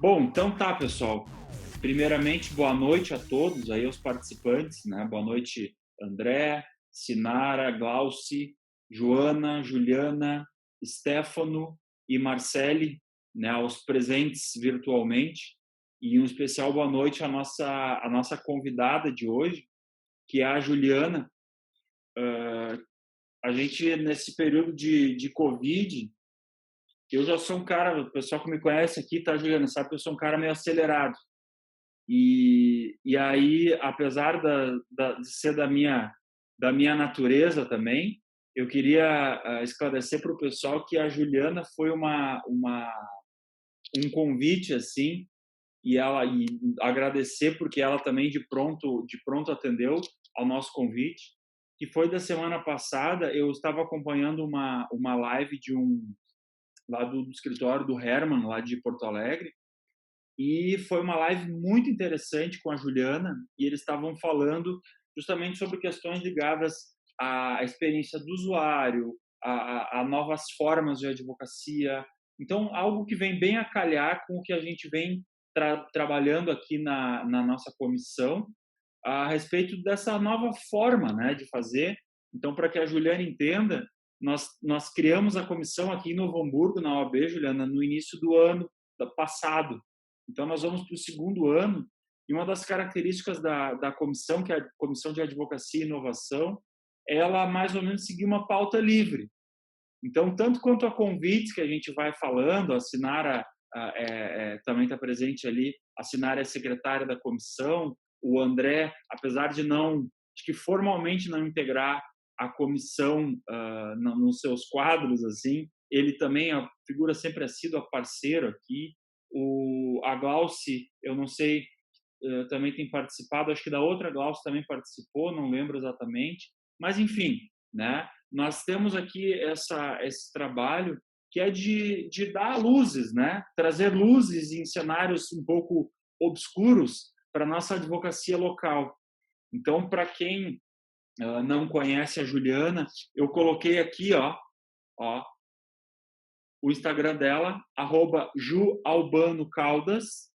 Bom, então tá, pessoal. Primeiramente, boa noite a todos aí, aos participantes, né? Boa noite, André, Sinara, Glauci, Joana, Juliana, Stefano e Marcele, né? Aos presentes virtualmente. E um especial boa noite à nossa convidada de hoje, que é a Juliana. A gente, nesse período de Covid, eu já sou um cara, o pessoal que me conhece aqui, tá, Juliana, sabe que eu sou um cara meio acelerado. E aí, apesar de ser da minha natureza também, eu queria esclarecer para o pessoal que a Juliana foi um convite assim, e agradecer porque ela também de pronto atendeu ao nosso convite, que foi da semana passada. Eu estava acompanhando uma live lá do escritório do Herman, lá de Porto Alegre, e foi uma live muito interessante com a Juliana, e eles estavam falando justamente sobre questões ligadas à experiência do usuário, a novas formas de advocacia. Então, algo que vem bem a calhar com o que a gente vem trabalhando aqui na nossa comissão, a respeito dessa nova forma, né, de fazer. Então, para que a Juliana entenda, nós criamos a comissão aqui em Novo Hamburgo, na OAB, Juliana, no início do ano passado. Então, nós vamos para o segundo ano, e uma das características da comissão, que é a Comissão de Advocacia e Inovação, ela mais ou menos seguir uma pauta livre. Então, tanto quanto a convites que a gente vai falando, a Sinara também está presente ali, a Sinara é secretária da comissão, o André, apesar de que formalmente não integrar a comissão nos seus quadros, assim, ele também, a figura sempre assídua, parceiro aqui. A Glauci, eu não sei, também tem participado, acho que da outra Glauci também participou, não lembro exatamente, mas enfim, né? Nós temos aqui esse trabalho que é de dar luzes, né? Trazer luzes em cenários um pouco obscuros para a nossa advocacia local. Então, para quem não conhece a Juliana, eu coloquei aqui, ó, o Instagram dela, @jualbanocaldas,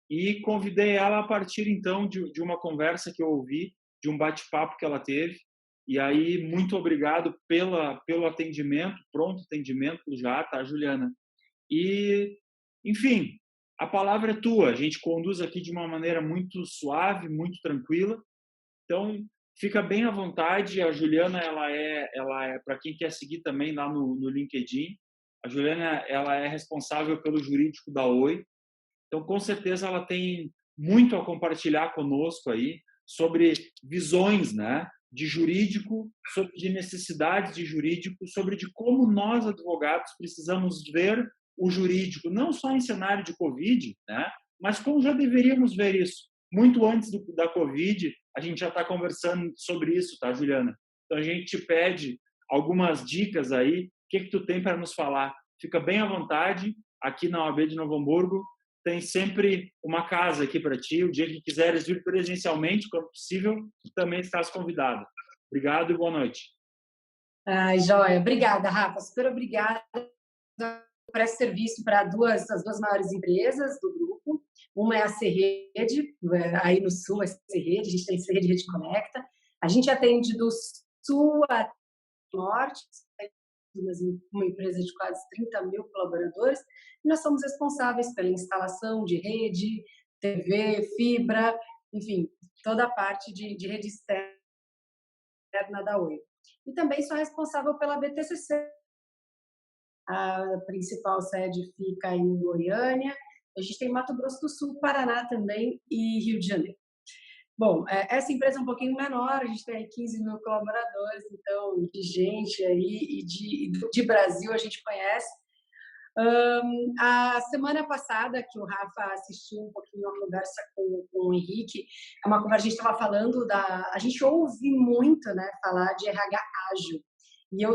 e convidei ela a partir, então, de uma conversa que eu ouvi, de um bate-papo que ela teve. E aí, muito obrigado pelo atendimento, pronto atendimento já, tá, Juliana? E, enfim, a palavra é tua. A gente conduz aqui de uma maneira muito suave, muito tranquila. Então, fica bem à vontade. A Juliana, ela é para quem quer seguir também lá no LinkedIn. A Juliana, ela é responsável pelo jurídico da Oi. Então, com certeza, ela tem muito a compartilhar conosco aí sobre visões, né, de jurídico, sobre de necessidades de jurídico, sobre de como nós, advogados, precisamos ver o jurídico, não só em cenário de Covid, né, mas como já deveríamos ver isso. Muito antes da Covid, a gente já está conversando sobre isso, tá, Juliana? Então, a gente te pede algumas dicas aí. O que tu tem para nos falar? Fica bem à vontade, aqui na OAB de Novo Hamburgo tem sempre uma casa aqui para ti. O dia que quiseres vir presencialmente, quando possível, também estás convidado. Obrigado e boa noite. Ai, joia. Obrigada, Rafa. Super obrigada. Presto serviço para as duas maiores empresas do grupo. Uma é a Serrede, aí no sul é a Serrede, a gente tem Serrede Rede Conecta. A gente atende do sul a norte, uma empresa de quase 30 mil colaboradores, e nós somos responsáveis pela instalação de rede, TV, fibra, enfim, toda a parte de rede externa da Oi. E também sou responsável pela BTCC. A principal sede fica em Goiânia. A gente tem Mato Grosso do Sul, Paraná também e Rio de Janeiro. Bom, essa empresa é um pouquinho menor, a gente tem 15 mil colaboradores, então, de gente aí e de Brasil a gente conhece. A semana passada, que o Rafa assistiu um pouquinho a conversa com o Henrique, é uma conversa, a gente estava falando a gente ouve muito, né, falar de RH ágil. E eu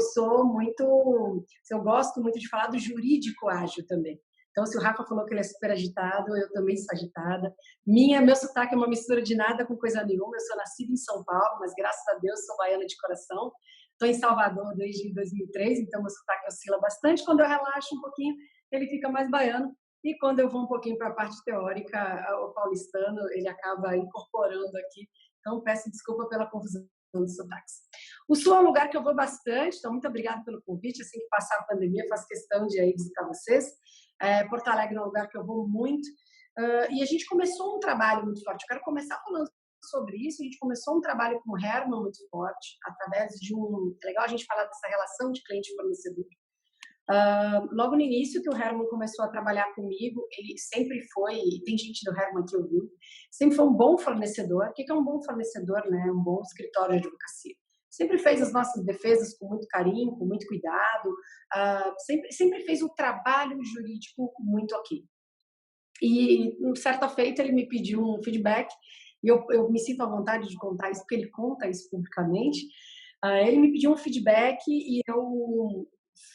gosto muito de falar do jurídico ágil também. Então, se o Rafa falou que ele é super agitado, eu também sou agitada. Meu sotaque é uma mistura de nada com coisa nenhuma. Eu sou nascida em São Paulo, mas graças a Deus sou baiana de coração. Estou em Salvador desde 2003, então meu sotaque oscila bastante. Quando eu relaxo um pouquinho, ele fica mais baiano. e quando eu vou um pouquinho para a parte teórica, o paulistano, ele acaba incorporando aqui. Então, peço desculpa pela confusão dos sotaques. O Sul é um lugar que eu vou bastante, então muito obrigada pelo convite. Assim que passar a pandemia, faço questão de ir visitar vocês. Porto Alegre é um lugar que eu vou muito. E a gente começou um trabalho muito forte. Eu quero começar falando sobre isso. A gente começou um trabalho com o Herman muito forte, através de um... É legal a gente falar dessa relação de cliente e fornecedor. Logo no início que o Herman começou a trabalhar comigo, ele sempre foi, e tem gente do Herman que ouviu, sempre foi um bom fornecedor. O que é um bom fornecedor, né? Um bom escritório de advocacia. Sempre fez as nossas defesas com muito carinho, com muito cuidado, sempre fez o trabalho jurídico muito ok. E, certa feita, ele me pediu um feedback, e eu me sinto à vontade de contar isso, porque ele conta isso publicamente. Ele me pediu um feedback e eu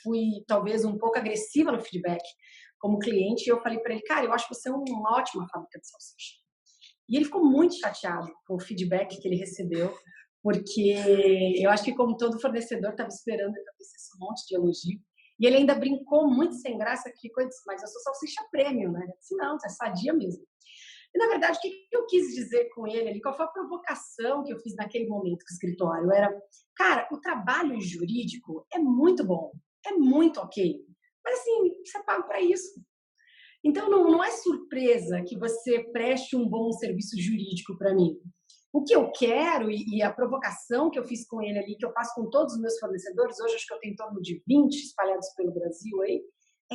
fui, talvez, um pouco agressiva no feedback como cliente, e eu falei para ele, cara, eu acho que você é uma ótima fábrica de salsicha. E ele ficou muito chateado com o feedback que ele recebeu, porque eu acho que, como todo fornecedor, estava esperando que eu fizesse um monte de elogio. E ele ainda brincou muito sem graça, que ficou e disse, mas eu sou salsicha premium, né? Eu disse, não, você é sadia mesmo. E, na verdade, o que eu quis dizer com ele ali, qual foi a provocação que eu fiz naquele momento com o escritório? Era, cara, o trabalho jurídico é muito bom, é muito ok, mas, assim, você paga para isso. Então, não é surpresa que você preste um bom serviço jurídico para mim. O que eu quero, e a provocação que eu fiz com ele ali, que eu faço com todos os meus fornecedores, hoje acho que eu tenho em torno de 20 espalhados pelo Brasil aí,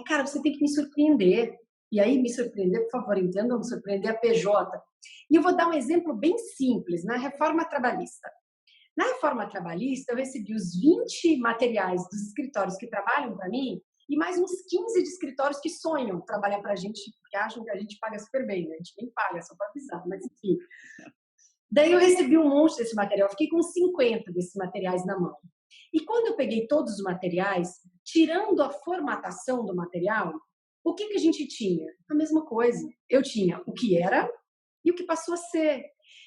cara, você tem que me surpreender. E aí, me surpreender, por favor, entendam, me surpreender a PJ. E eu vou dar um exemplo bem simples, na reforma trabalhista. Na reforma trabalhista, eu recebi os 20 materiais dos escritórios que trabalham para mim e mais uns 15 de escritórios que sonham trabalhar para a gente, porque acham que a gente paga super bem, né? A gente nem paga, só para avisar, mas enfim. Daí eu recebi um monte desse material, fiquei com 50 desses materiais na mão. E quando eu peguei todos os materiais, tirando a formatação do material, o que a gente tinha? A mesma coisa. Eu tinha o que era e o que passou a ser.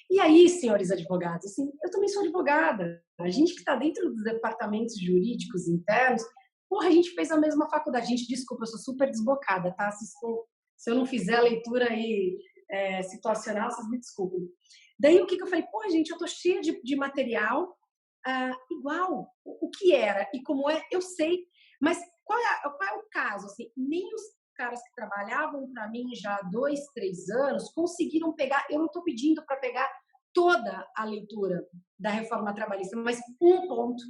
E aí, senhores advogados, assim, eu também sou advogada. A gente que está dentro dos departamentos jurídicos internos, porra, a gente fez a mesma faculdade. Gente, desculpa, eu sou super desbocada, tá? Se eu não fizer a leitura aí situacional, vocês me desculpem. Daí, o que eu falei? Pô, gente, eu tô cheia de material igual. O que era e como é, eu sei. Mas qual é o caso? Assim, nem os caras que trabalhavam para mim já há 2, 3 anos conseguiram pegar. Eu não estou pedindo para pegar toda a leitura da reforma trabalhista, mas um ponto.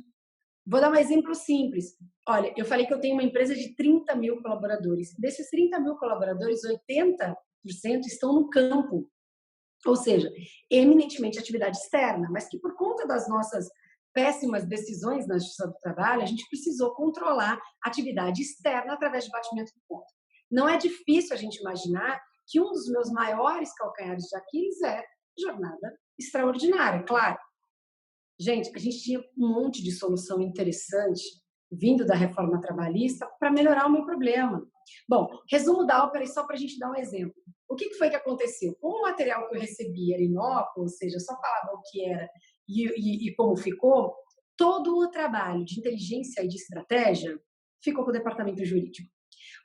Vou dar um exemplo simples. Olha, eu falei que eu tenho uma empresa de 30 mil colaboradores. Desses 30 mil colaboradores, 80% estão no campo. Ou seja, eminentemente atividade externa, mas que por conta das nossas péssimas decisões na Justiça do Trabalho, a gente precisou controlar a atividade externa através de batimento de ponto. Não é difícil a gente imaginar que um dos meus maiores calcanhares de Aquiles é jornada extraordinária, claro. Gente, a gente tinha um monte de solução interessante vindo da reforma trabalhista para melhorar o meu problema. Bom, resumo da ópera, só para a gente dar um exemplo. O que foi que aconteceu? Como o material que eu recebi era inócuo, ou seja, só falava o que era e como ficou, todo o trabalho de inteligência e de estratégia ficou com o departamento jurídico.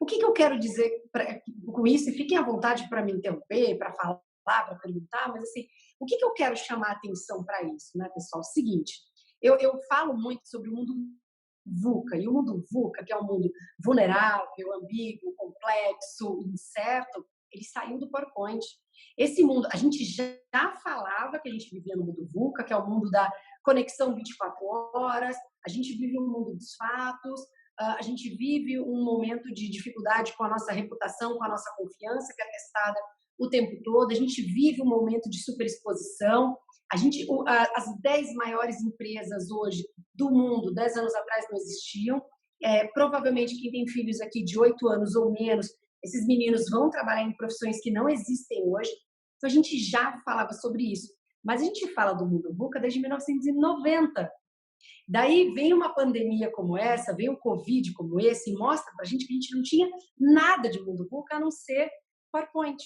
O que eu quero dizer com isso? E fiquem à vontade para me interromper, para falar, para perguntar, mas assim, o que eu quero chamar a atenção para isso, né, pessoal? Seguinte, eu falo muito sobre o mundo VUCA, e o mundo VUCA, que é um mundo vulnerável, ambíguo, complexo, incerto, ele saiu do PowerPoint. Esse mundo, a gente já falava que a gente vivia no mundo VUCA, que é o mundo da conexão 24 horas, a gente vive um mundo dos fatos, a gente vive um momento de dificuldade com a nossa reputação, com a nossa confiança, que é testada o tempo todo, a gente vive um momento de superexposição, as 10 maiores empresas hoje do mundo, 10 anos atrás não existiam, provavelmente quem tem filhos aqui de 8 anos ou menos, esses meninos vão trabalhar em profissões que não existem hoje, então a gente já falava sobre isso, mas a gente fala do mundo VUCA desde 1990. Daí vem uma pandemia como essa, vem um Covid como esse, e mostra para a gente que a gente não tinha nada de mundo VUCA a não ser PowerPoint.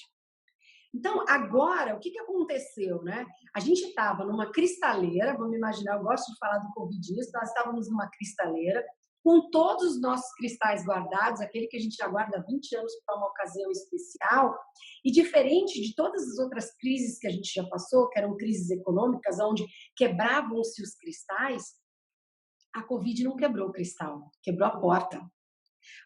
Então, agora, o que aconteceu, né? A gente estava numa cristaleira, vamos imaginar, eu gosto de falar do Covid, nós estávamos numa cristaleira, com todos os nossos cristais guardados, aquele que a gente já guarda há 20 anos para uma ocasião especial, e diferente de todas as outras crises que a gente já passou, que eram crises econômicas, onde quebravam-se os cristais, a Covid não quebrou o cristal, quebrou a porta.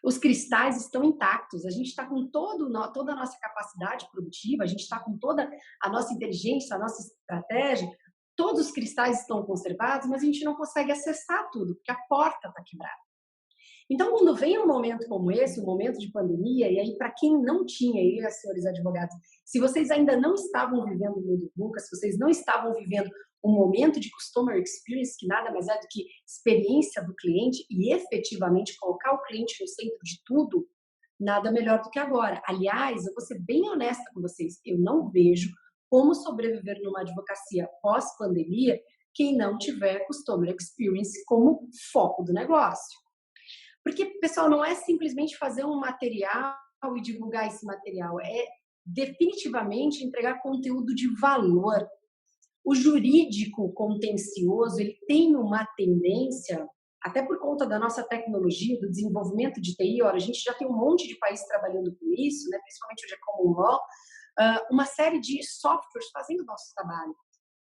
Os cristais estão intactos, a gente está com toda a nossa capacidade produtiva, a gente está com toda a nossa inteligência, a nossa estratégia, todos os cristais estão conservados, mas a gente não consegue acessar tudo, porque a porta está quebrada. Então, quando vem um momento como esse, um momento de pandemia, e aí para quem não tinha, aí, senhores advogados, se vocês ainda não estavam vivendo o mundo VUCA, se vocês não estavam vivendo um momento de customer experience, que nada mais é do que experiência do cliente e efetivamente colocar o cliente no centro de tudo, nada melhor do que agora. Aliás, eu vou ser bem honesta com vocês, eu não vejo como sobreviver numa advocacia pós-pandemia quem não tiver customer experience como foco do negócio. Porque, pessoal, não é simplesmente fazer um material e divulgar esse material, é definitivamente entregar conteúdo de valor. O jurídico contencioso, ele tem uma tendência, até por conta da nossa tecnologia, do desenvolvimento de TI, a gente já tem um monte de países trabalhando com isso, né, principalmente hoje é common law, uma série de softwares fazendo o nosso trabalho,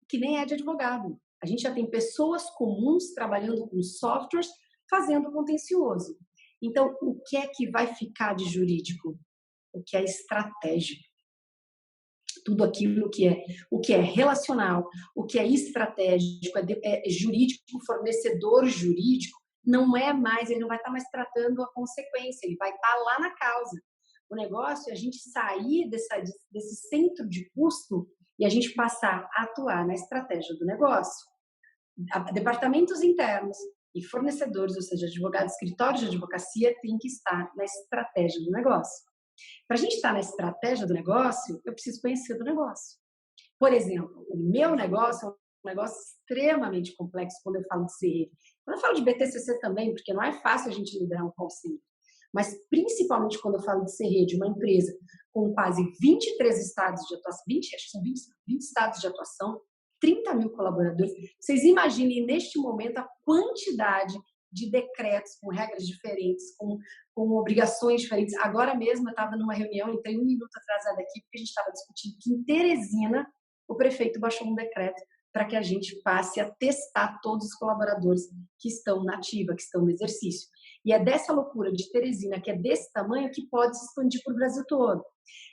que nem é de advogado. A gente já tem pessoas comuns trabalhando com softwares fazendo contencioso. Então, o que é que vai ficar de jurídico? O que é estratégico. Tudo aquilo o que é relacional, o que é estratégico, é jurídico, fornecedor jurídico, não é mais, ele não vai estar mais tratando a consequência, ele vai estar lá na causa. O negócio é a gente sair desse centro de custo e a gente passar a atuar na estratégia do negócio. Departamentos internos e fornecedores, ou seja, advogados, escritórios de advocacia, têm que estar na estratégia do negócio. Para a gente estar na estratégia do negócio, eu preciso conhecer do negócio. Por exemplo, o meu negócio é um negócio extremamente complexo quando eu falo de CRM. Quando eu falo de BTCC também, porque não é fácil a gente liderar um call center. Mas principalmente quando eu falo de CRM, de uma empresa com quase 23 estados de atuação, acho que são 20 estados de atuação, 30 mil colaboradores. Vocês imaginem neste momento a quantidade de decretos com regras diferentes, com obrigações diferentes. Agora mesmo eu estava numa reunião, entrei um minuto atrasada aqui, porque a gente estava discutindo que em Teresina o prefeito baixou um decreto para que a gente passe a testar todos os colaboradores que estão na ativa, que estão no exercício. E é dessa loucura de Teresina, que é desse tamanho, que pode se expandir para o Brasil todo.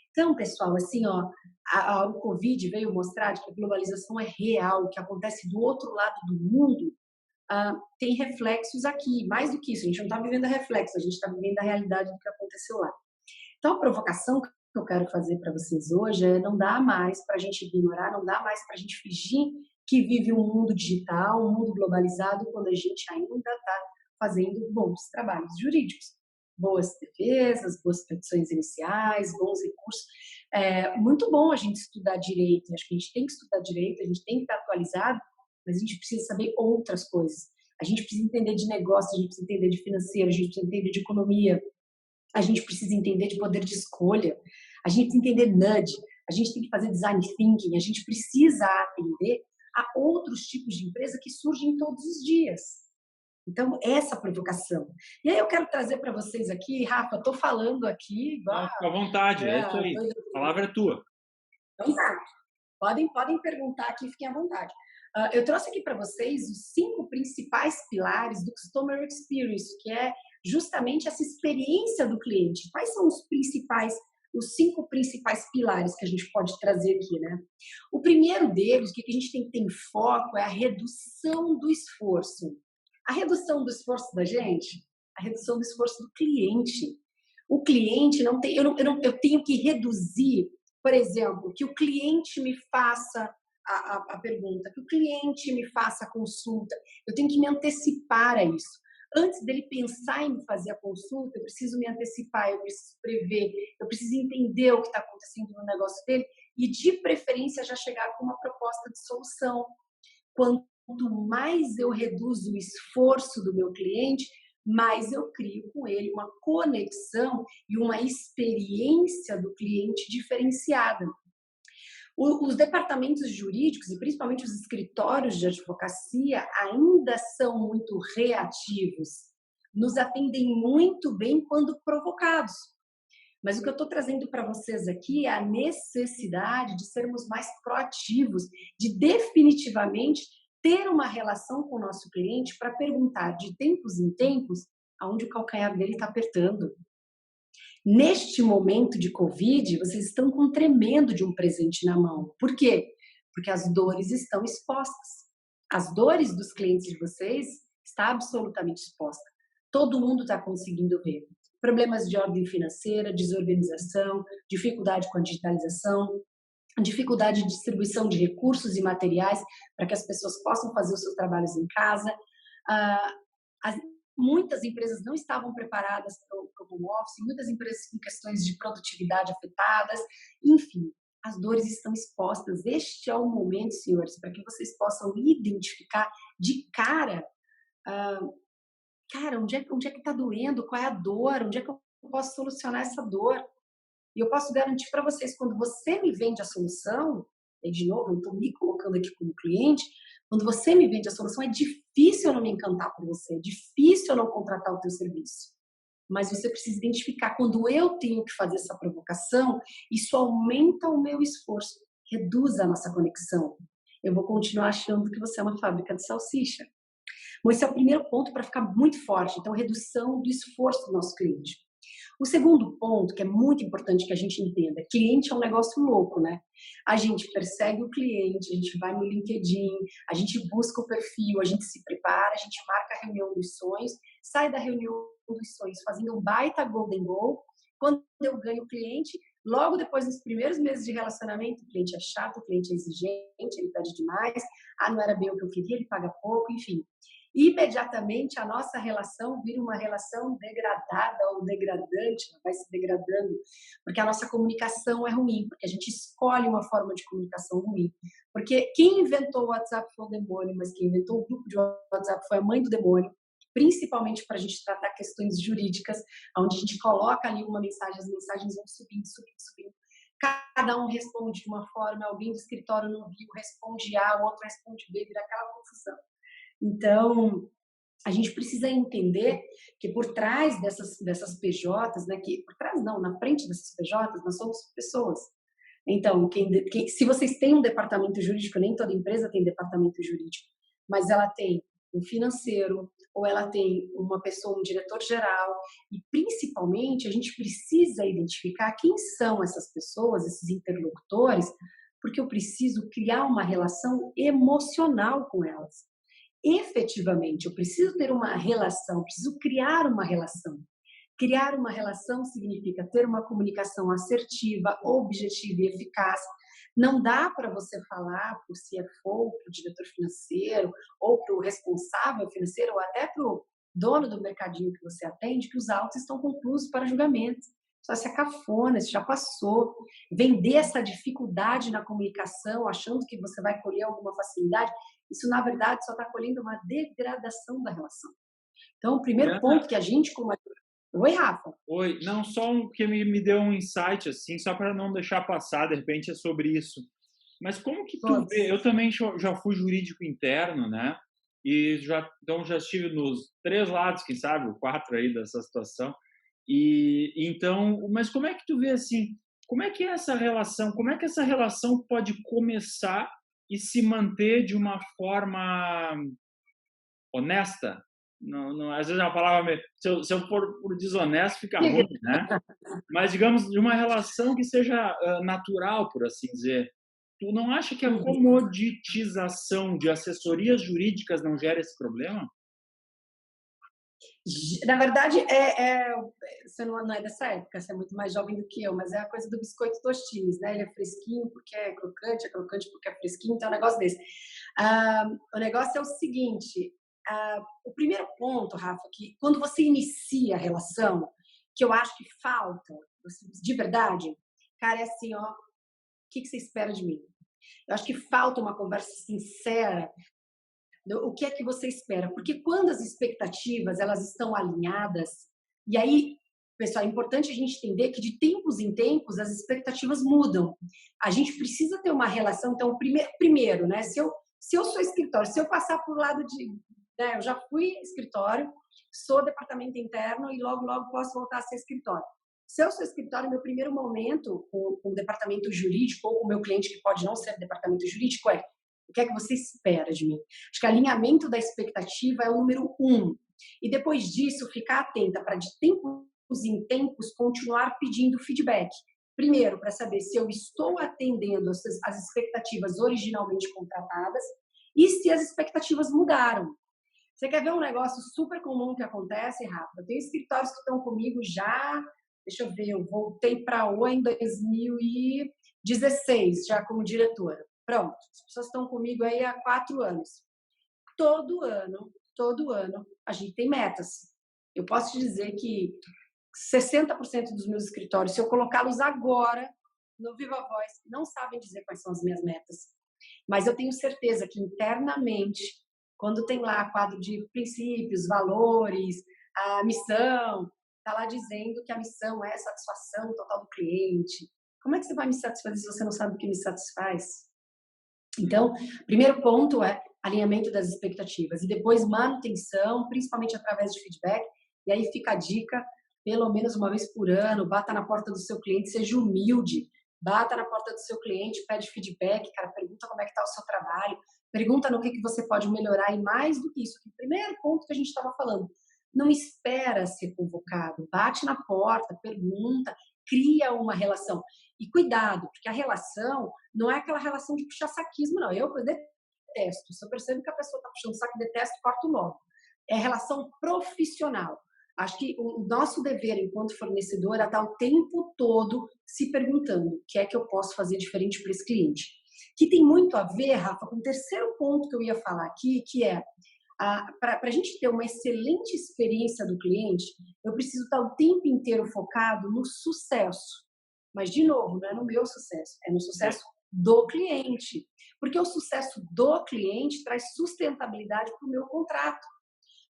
Então, pessoal, assim, o Covid veio mostrar que a globalização é real, o que acontece do outro lado do mundo tem reflexos aqui. Mais do que isso, a gente não está vivendo a reflexo, a gente está vivendo a realidade do que aconteceu lá. Então, a provocação que eu quero fazer para vocês hoje é não dá mais para a gente ignorar, não dá mais para a gente fingir que vive um mundo digital, um mundo globalizado, quando a gente ainda está fazendo bons trabalhos jurídicos. Boas defesas, boas petições iniciais, bons recursos. É muito bom a gente estudar direito, acho que a gente tem que estudar direito, a gente tem que estar atualizado, mas a gente precisa saber outras coisas. A gente precisa entender de negócio, a gente precisa entender de financeiro, a gente precisa entender de economia, a gente precisa entender de poder de escolha, a gente precisa entender nudge, a gente tem que fazer design thinking, a gente precisa atender a outros tipos de empresa que surgem todos os dias. Então, essa provocação. E aí eu quero trazer para vocês aqui, Rafa, estou falando aqui... Fica à vontade, é isso aí. A palavra é tua. Então tá. Podem perguntar aqui, fiquem à vontade. Eu trouxe aqui para vocês os 5 principais pilares do Customer Experience, que é justamente essa experiência do cliente. Quais são os 5 principais pilares que a gente pode trazer aqui, né? O primeiro deles, que a gente tem que ter em foco, é a redução do esforço. A redução do esforço da gente, a redução do esforço do cliente. O cliente não tem... Eu tenho que reduzir, por exemplo, que o cliente me faça a pergunta, que o cliente me faça a consulta. Eu tenho que me antecipar a isso. Antes dele pensar em fazer a consulta, eu preciso me antecipar, eu preciso prever, eu preciso entender o que está acontecendo no negócio dele e, de preferência, já chegar com uma proposta de solução. Quanto mais eu reduzo o esforço do meu cliente, mais eu crio com ele uma conexão e uma experiência do cliente diferenciada. Os departamentos jurídicos, e principalmente os escritórios de advocacia, ainda são muito reativos. nos atendem muito bem quando provocados. Mas o que eu estou trazendo para vocês aqui é a necessidade de sermos mais proativos, de definitivamente ter uma relação com o nosso cliente para perguntar de tempos em tempos aonde o calcanhar dele está apertando. Neste momento de Covid, vocês estão com um tremendo de um presente na mão. Por quê? Porque as dores estão expostas. As dores dos clientes de vocês está absolutamente exposta. Todo mundo está conseguindo ver. Problemas de ordem financeira, desorganização, dificuldade com a digitalização, dificuldade de distribuição de recursos e materiais para que as pessoas possam fazer os seus trabalhos em casa. Muitas empresas não estavam preparadas para o home office, muitas empresas com questões de produtividade afetadas, enfim, as dores estão expostas. Este é o momento, senhores, para que vocês possam identificar de cara, onde é que está doendo, qual é a dor, onde é que eu posso solucionar essa dor. E eu posso garantir para vocês, quando você me vende a solução, e de novo, eu estou me colocando aqui como cliente, quando você me vende a solução, é difícil eu não me encantar por você, é difícil eu não contratar o teu serviço. Mas você precisa identificar, quando eu tenho que fazer essa provocação, isso aumenta o meu esforço, reduz a nossa conexão. Eu vou continuar achando que você é uma fábrica de salsicha. Bom, esse é o primeiro ponto para ficar muito forte. Então, redução do esforço do nosso cliente. O segundo ponto, que é muito importante que a gente entenda, cliente é um negócio louco, né? A gente persegue o cliente, a gente vai no LinkedIn, a gente busca o perfil, a gente se prepara, a gente marca a reunião dos sonhos, sai da reunião dos sonhos fazendo um baita golden goal. Quando eu ganho o cliente, logo depois dos primeiros meses de relacionamento, o cliente é chato, o cliente é exigente, ele pede demais, não era bem o que eu queria, ele paga pouco, enfim. Imediatamente a nossa relação vira uma relação degradada ou degradante, vai se degradando, porque a nossa comunicação é ruim, porque a gente escolhe uma forma de comunicação ruim. Porque quem inventou o WhatsApp foi o demônio, mas quem inventou o grupo de WhatsApp foi a mãe do demônio, principalmente para a gente tratar questões jurídicas, onde a gente coloca ali uma mensagem, as mensagens vão subindo, cada um responde de uma forma, alguém do escritório não viu, responde A, o outro responde B, vira aquela confusão. Então, a gente precisa entender que por trás dessas PJs, né, que por trás não, na frente dessas PJs, nós somos pessoas. Então, se vocês têm um departamento jurídico, nem toda empresa tem departamento jurídico, mas ela tem um financeiro, ou ela tem uma pessoa, um diretor-geral, e principalmente a gente precisa identificar quem são essas pessoas, esses interlocutores, porque eu preciso criar uma relação emocional com elas. Efetivamente, eu preciso ter uma relação, preciso criar uma relação. Criar uma relação significa ter uma comunicação assertiva, objetiva e eficaz. Não dá para você falar para o CFO, para o diretor financeiro, ou para o responsável financeiro, ou até para o dono do mercadinho que você atende, que os autos estão conclusos para julgamento. Só se é cafona, isso já passou. Vender essa dificuldade na comunicação, achando que você vai colher alguma facilidade, isso, na verdade, só está colhendo uma degradação da relação. Então, o primeiro ponto que a gente... Oi, Rafa. Oi, não, só que me deu um insight, assim, só para não deixar passar, de repente é sobre isso. Mas como que tu vê? Eu também já fui jurídico interno, né? E então já estive nos 3 lados, quem sabe, o 4 aí dessa situação. Então, mas como é que tu vê, assim, como é que é essa relação? Como é que essa relação pode começar e se manter de uma forma honesta? Não, às vezes é uma palavra... Se eu for por desonesto, fica ruim, né? Mas, digamos, de uma relação que seja natural, por assim dizer. Tu não acha que a comoditização de assessorias jurídicas não gera esse problema? Na verdade, você não é dessa época, você é muito mais jovem do que eu, mas é a coisa do biscoito Tostines, né? Ele é fresquinho porque é crocante porque é fresquinho, então é um negócio desse. O negócio é o seguinte, o primeiro ponto, Rafa, que quando você inicia a relação, que eu acho que falta, de verdade, cara, é assim, ó, o que você espera de mim? Eu acho que falta uma conversa sincera. O que é que você espera? Porque quando as expectativas elas estão alinhadas, e aí, pessoal, é importante a gente entender que de tempos em tempos as expectativas mudam. A gente precisa ter uma relação. Então, primeiro, né? Se eu sou escritório, se eu passar por lado de, né, eu já fui escritório, sou departamento interno e logo, logo posso voltar a ser escritório. Se eu sou escritório, meu primeiro momento com o departamento jurídico ou com o meu cliente, que pode não ser departamento jurídico, é o que é que você espera de mim? Acho que alinhamento da expectativa é o número 1. E depois disso, ficar atenta para, de tempos em tempos, continuar pedindo feedback. Primeiro, para saber se eu estou atendendo as expectativas originalmente contratadas e se as expectativas mudaram. Você quer ver um negócio super comum que acontece, Rafa? Eu tenho escritórios que estão comigo já, deixa eu ver, eu voltei para a OA em 2016, já como diretora. Pronto, as pessoas estão comigo aí há 4 anos. Todo ano, a gente tem metas. Eu posso te dizer que 60% dos meus escritórios, se eu colocá-los agora no Viva Voz, não sabem dizer quais são as minhas metas. Mas eu tenho certeza que internamente, quando tem lá quadro de princípios, valores, a missão, está lá dizendo que a missão é a satisfação total do cliente. Como é que você vai me satisfazer se você não sabe o que me satisfaz? Então, primeiro ponto é alinhamento das expectativas e depois manutenção, principalmente através de feedback. E aí fica a dica, pelo menos uma vez por ano, bata na porta do seu cliente, seja humilde, bata na porta do seu cliente, pede feedback, cara, pergunta como é que está o seu trabalho, pergunta no que você pode melhorar e mais do que isso, que o primeiro ponto que a gente estava falando, não espera ser convocado, bate na porta, pergunta, cria uma relação. E cuidado, porque a relação não é aquela relação de puxa-saquismo, não. Eu detesto. Se eu percebo que a pessoa está puxando saco, detesto, corto logo. É relação profissional. Acho que o nosso dever enquanto fornecedor é estar o tempo todo se perguntando o que é que eu posso fazer diferente para esse cliente. Que tem muito a ver, Rafa, com o terceiro ponto que eu ia falar aqui, que é para a gente ter uma excelente experiência do cliente, eu preciso estar o tempo inteiro focado no sucesso. Mas, de novo, não é no meu sucesso, é no sucesso do cliente. Porque o sucesso do cliente traz sustentabilidade para o meu contrato.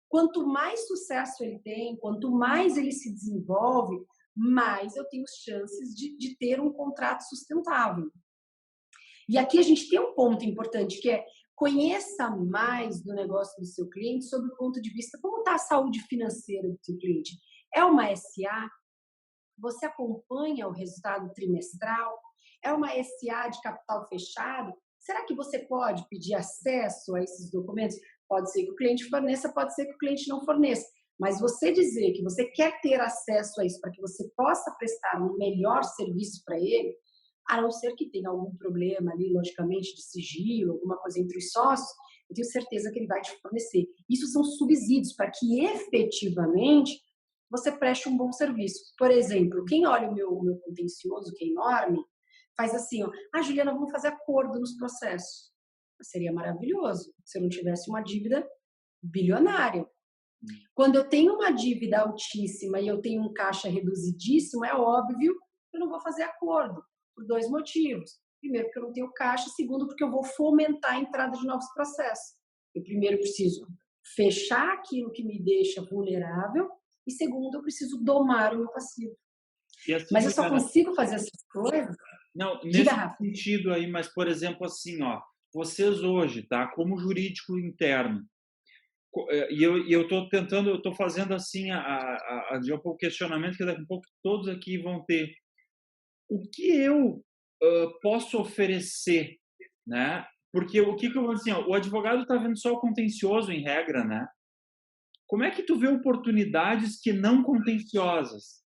Quanto mais sucesso ele tem, quanto mais ele se desenvolve, mais eu tenho chances de ter um contrato sustentável. E aqui a gente tem um ponto importante, que é conheça mais do negócio do seu cliente sob o ponto de vista como está a saúde financeira do seu cliente. É uma SA? Você acompanha o resultado trimestral? É uma SA de capital fechado? Será que você pode pedir acesso a esses documentos? Pode ser que o cliente forneça, pode ser que o cliente não forneça. Mas você dizer que você quer ter acesso a isso para que você possa prestar um melhor serviço para ele, a não ser que tenha algum problema ali, logicamente, de sigilo, alguma coisa entre os sócios, eu tenho certeza que ele vai te fornecer. Isso são subsídios para que efetivamente você preste um bom serviço. Por exemplo, quem olha o meu contencioso, que é enorme, faz assim, ó, Juliana, vamos fazer acordo nos processos. Seria maravilhoso se eu não tivesse uma dívida bilionária. Quando eu tenho uma dívida altíssima e eu tenho um caixa reduzidíssimo, é óbvio que eu não vou fazer acordo, por 2 motivos. Primeiro, porque eu não tenho caixa. Segundo, porque eu vou fomentar a entrada de novos processos. Eu primeiro preciso fechar aquilo que me deixa vulnerável e segundo, eu preciso domar o meu passivo. Assim, mas eu só consigo fazer essas coisas... Não, nesse sentido aí, mas, por exemplo, assim, ó, vocês hoje, tá, como jurídico interno, e eu estou fazendo assim o questionamento que daqui a pouco todos aqui vão ter. O que eu posso oferecer, né? Porque o que eu vou dizer, o advogado está vendo só o contencioso em regra, né? Como é que tu vê oportunidades que não contenciosas?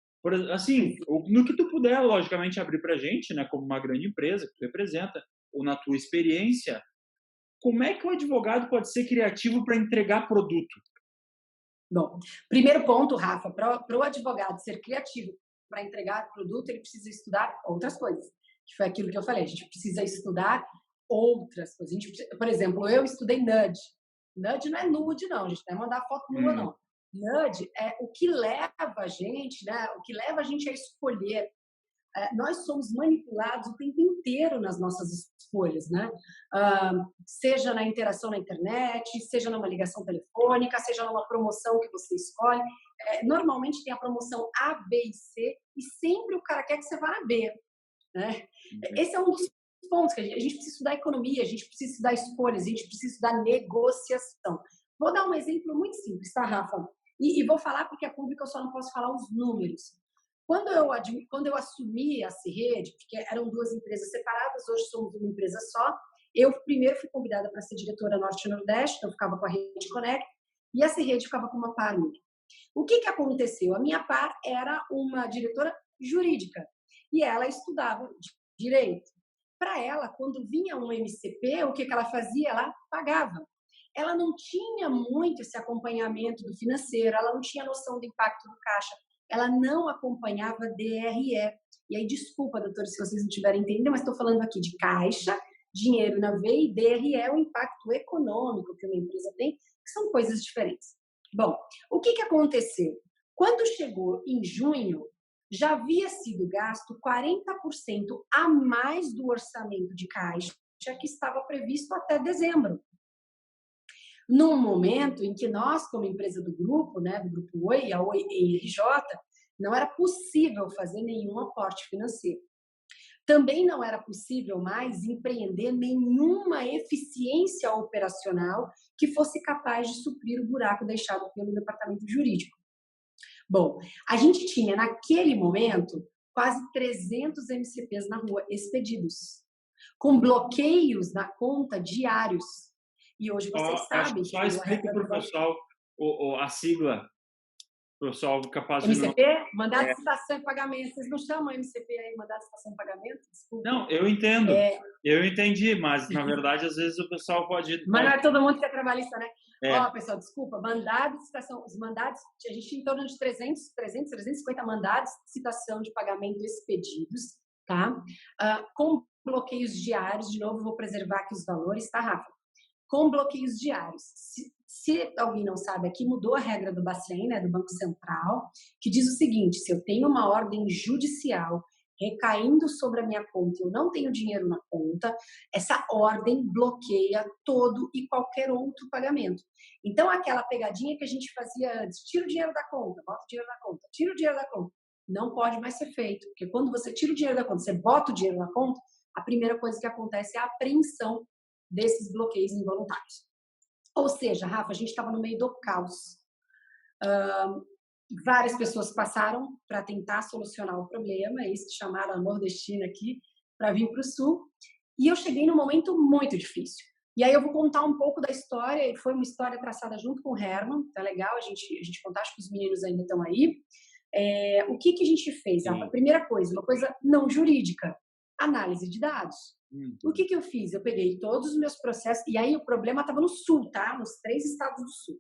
Assim, no que tu puder, logicamente, abrir para a gente, né, como uma grande empresa que tu representa, ou na tua experiência, como é que o advogado pode ser criativo para entregar produto? Bom, primeiro ponto, Rafa, para o advogado ser criativo para entregar produto, ele precisa estudar outras coisas. Que foi aquilo que eu falei, a gente precisa estudar outras coisas. Por exemplo, eu estudei Nudge. Nudge não é nude, não, a gente não é mandar foto nua, não. Nudge é o que leva a gente, né? O que leva a gente a escolher. Nós somos manipulados o tempo inteiro nas nossas escolhas, né? Seja na interação na internet, seja numa ligação telefônica, seja numa promoção que você escolhe. Normalmente tem a promoção A, B e C e sempre o cara quer que você vá na B, né? Esse é um dos pontos que a gente precisa estudar economia, a gente precisa estudar escolhas, a gente precisa estudar negociação. Vou dar um exemplo muito simples, tá, Rafa? E vou falar porque é público, eu só não posso falar os números. Quando eu assumi a Serrede, porque eram duas empresas separadas, hoje somos uma empresa só, eu primeiro fui convidada para ser diretora Norte e Nordeste, então eu ficava com a Rede Conect, e a Serrede ficava com uma par minha. O que aconteceu? A minha par era uma diretora jurídica e ela estudava direito. Para ela, quando vinha um MCP, o que ela fazia? Ela pagava. Ela não tinha muito esse acompanhamento do financeiro, ela não tinha noção do impacto do caixa, ela não acompanhava DRE. E aí, desculpa, doutor, se vocês não tiverem entendido, mas estou falando aqui de caixa, dinheiro na veia, e DRE é o impacto econômico que uma empresa tem, que são coisas diferentes. Bom, o que aconteceu? Quando chegou em junho, já havia sido gasto 40% a mais do orçamento de caixa que estava previsto até dezembro. Num momento em que nós, como empresa do grupo, né, do Grupo Oi, a Oi ERJ, não era possível fazer nenhum aporte financeiro. Também não era possível mais empreender nenhuma eficiência operacional que fosse capaz de suprir o buraco deixado pelo departamento jurídico. Bom, a gente tinha, naquele momento, quase 300 MCPs na rua expedidos, com bloqueios na conta diários. E hoje vocês sabem que... Só explica para o pessoal a sigla, o pessoal capaz de MCP, mandado de citação e pagamento. Vocês não chamam MCP aí, mandado de citação e pagamento? Desculpa. Não, eu entendo. Eu entendi, mas na verdade às vezes o pessoal pode... Mas não é todo mundo que é trabalhista, né? Ó, pessoal, desculpa, mandado de citação, os mandados, a gente tem em torno de 350 mandados de citação de pagamento expedidos, tá? Com bloqueios diários, de novo, vou preservar aqui os valores, tá, Rafa? Com bloqueios diários. Se alguém não sabe, aqui mudou a regra do Bacen, né, do Banco Central, que diz o seguinte: se eu tenho uma ordem judicial recaindo sobre a minha conta, eu não tenho dinheiro na conta, essa ordem bloqueia todo e qualquer outro pagamento. Então, aquela pegadinha que a gente fazia antes, tira o dinheiro da conta, bota o dinheiro na conta, tira o dinheiro da conta, não pode mais ser feito, porque quando você tira o dinheiro da conta, você bota o dinheiro na conta, a primeira coisa que acontece é a apreensão desses bloqueios involuntários. Ou seja, Rafa, a gente estava no meio do caos. Várias pessoas passaram para tentar solucionar o problema, eles chamaram a nordestina aqui para vir para o sul, e eu cheguei num momento muito difícil. E aí eu vou contar um pouco da história, e foi uma história traçada junto com o Herman, tá legal a gente contar, acho que os meninos ainda estão aí. O que a gente fez? A primeira coisa, uma coisa não jurídica, análise de dados. O que eu fiz? Eu peguei todos os meus processos, e aí o problema estava no sul, tá? Nos 3 estados do sul.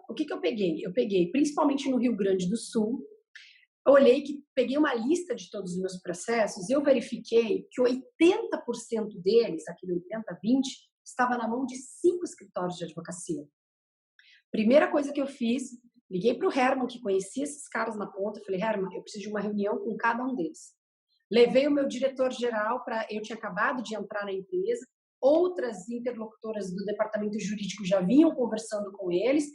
O que eu peguei? Eu peguei, principalmente no Rio Grande do Sul, peguei uma lista de todos os meus processos e eu verifiquei que 80% deles, aquele 80-20, estava na mão de 5 escritórios de advocacia. Primeira coisa que eu fiz, liguei para o Herman, que conhecia esses caras na ponta, falei: Herman, eu preciso de uma reunião com cada um deles. Levei o meu diretor-geral eu tinha acabado de entrar na empresa, outras interlocutoras do departamento jurídico já vinham conversando com eles,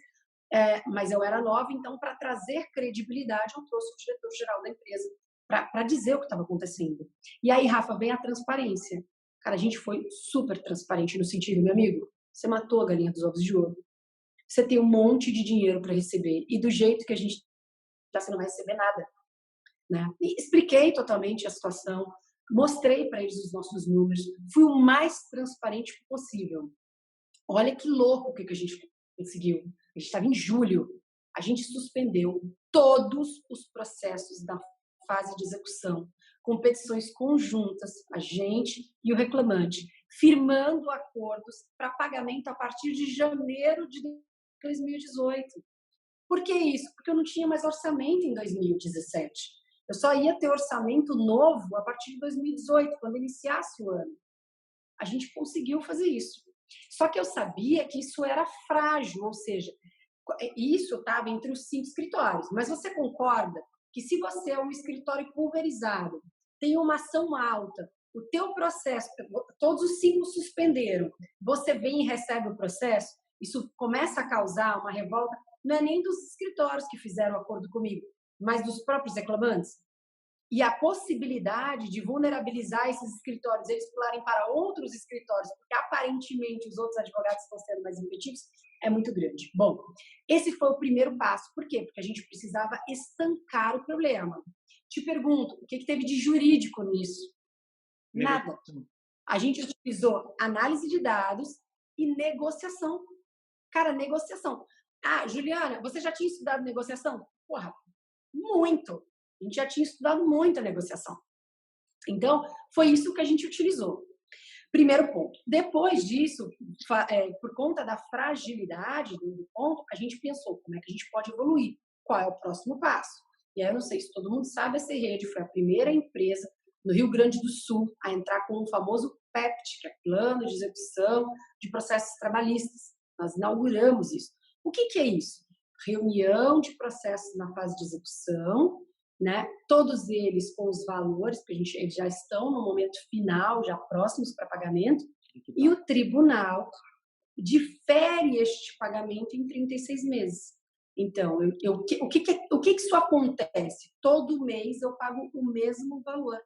mas eu era nova, então, para trazer credibilidade, eu trouxe o diretor-geral da empresa para dizer o que estava acontecendo. E aí, Rafa, vem a transparência. Cara, a gente foi super transparente no sentido, meu amigo, você matou a galinha dos ovos de ouro. Você tem um monte de dinheiro para receber, e do jeito que a gente está, você não vai receber nada. Né? E expliquei totalmente a situação, mostrei para eles os nossos números, fui o mais transparente possível. Olha que louco o que a gente conseguiu. A gente estava em julho, a gente suspendeu todos os processos da fase de execução, com petições conjuntas, a gente e o reclamante, firmando acordos para pagamento a partir de janeiro de 2018. Por que isso? Porque eu não tinha mais orçamento em 2017. Eu só ia ter orçamento novo a partir de 2018, quando iniciasse o ano. A gente conseguiu fazer isso. Só que eu sabia que isso era frágil, ou seja, isso estava entre os 5 escritórios. Mas você concorda que se você é um escritório pulverizado, tem uma ação alta, o teu processo, todos os 5 suspenderam, você vem e recebe o processo, isso começa a causar uma revolta, não é nem dos escritórios que fizeram acordo comigo, mas dos próprios reclamantes. E a possibilidade de vulnerabilizar esses escritórios, eles pularem para outros escritórios, porque aparentemente os outros advogados estão sendo mais efetivos, é muito grande. Bom, esse foi o primeiro passo. Por quê? Porque a gente precisava estancar o problema. Te pergunto, o que teve de jurídico nisso? Nada. A gente utilizou análise de dados e negociação. Cara, negociação. Ah, Juliana, você já tinha estudado negociação? Porra, muito. A gente já tinha estudado muito a negociação. Então, foi isso que a gente utilizou. Primeiro ponto. Depois disso, por conta da fragilidade do ponto, a gente pensou como é que a gente pode evoluir. Qual é o próximo passo? E aí, eu não sei se todo mundo sabe, a Serrede foi a primeira empresa no Rio Grande do Sul a entrar com o famoso PEPT, que é Plano de Execução de Processos Trabalhistas. Nós inauguramos isso. O que é isso? Reunião de processos na fase de execução, né? Todos eles com os valores, porque eles já estão no momento final, já próximos para pagamento, e o tribunal difere este pagamento em 36 meses. Então, o que isso acontece? Todo mês eu pago o mesmo valor.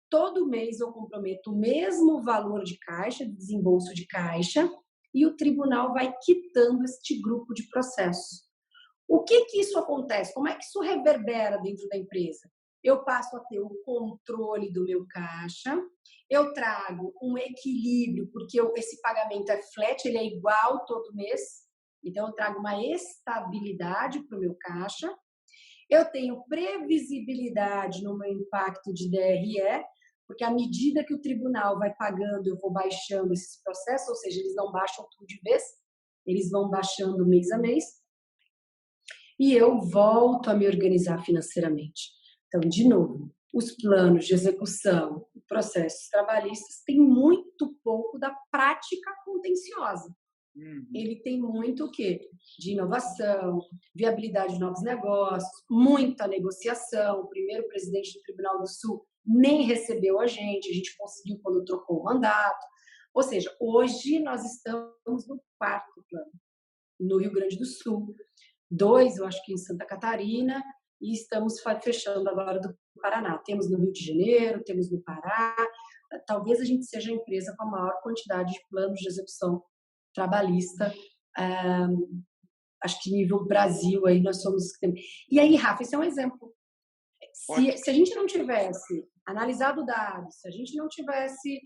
Todo mês eu comprometo o mesmo valor de caixa, de desembolso de caixa, e o tribunal vai quitando este grupo de processos. O que isso acontece? Como é que isso reverbera dentro da empresa? Eu passo a ter o controle do meu caixa, eu trago um equilíbrio, porque esse pagamento é flat, ele é igual todo mês, então eu trago uma estabilidade para o meu caixa, eu tenho previsibilidade no meu impacto de DRE, porque à medida que o tribunal vai pagando, eu vou baixando esses processos, ou seja, eles não baixam tudo de vez, eles vão baixando mês a mês, e eu volto a me organizar financeiramente. Então, de novo, os planos de execução, processos trabalhistas, têm muito pouco da prática contenciosa. Ele tem muito o quê? De inovação, viabilidade de novos negócios, muita negociação. O primeiro presidente do Tribunal do Sul nem recebeu a gente conseguiu quando trocou o mandato. Ou seja, hoje nós estamos no 4º plano, no Rio Grande do Sul. 2, eu acho que em Santa Catarina, e estamos fechando agora do Paraná. Temos no Rio de Janeiro, temos no Pará. Talvez a gente seja a empresa com a maior quantidade de planos de execução trabalhista. Acho que nível Brasil, aí nós somos... E aí, Rafa, esse é um exemplo. Se a gente não tivesse analisado dados, se a gente não tivesse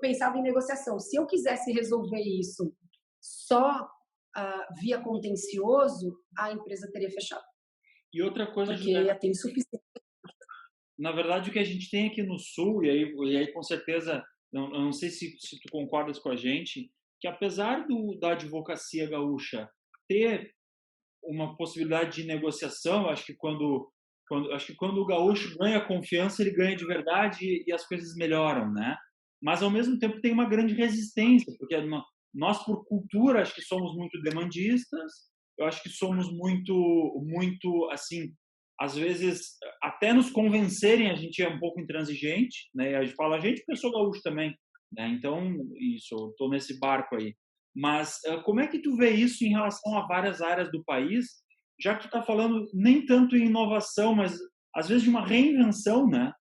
pensado em negociação, se eu quisesse resolver isso só via contencioso, a empresa teria fechado. E outra coisa, porque Juliana, tem suficiente. Na verdade, o que a gente tem aqui no Sul, e aí com certeza, eu não sei se tu concordas com a gente, que apesar da advocacia gaúcha ter uma possibilidade de negociação, acho que quando o gaúcho ganha confiança, ele ganha de verdade e as coisas melhoram, né? Mas, ao mesmo tempo, tem uma grande resistência, porque nós, por cultura, acho que somos muito demandistas, eu acho que somos muito, assim, às vezes, até nos convencerem, a gente é um pouco intransigente, né? A gente fala, porque eu sou gaúcho também, né? Então, isso, eu estou nesse barco aí. Mas como é que tu vê isso em relação a várias áreas do país, já que tu está falando nem tanto em inovação, mas, às vezes, de uma reinvenção, né?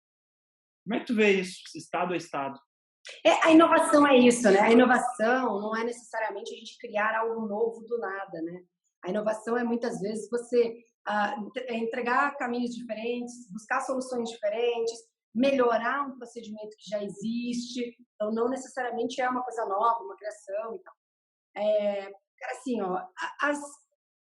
Como é que tu vê isso, estado a estado? A inovação é isso, né? A inovação não é necessariamente a gente criar algo novo do nada, né? A inovação é muitas vezes você entregar caminhos diferentes, buscar soluções diferentes, melhorar um procedimento que já existe. Então, não necessariamente é uma coisa nova, uma criação e tal. Assim, ó,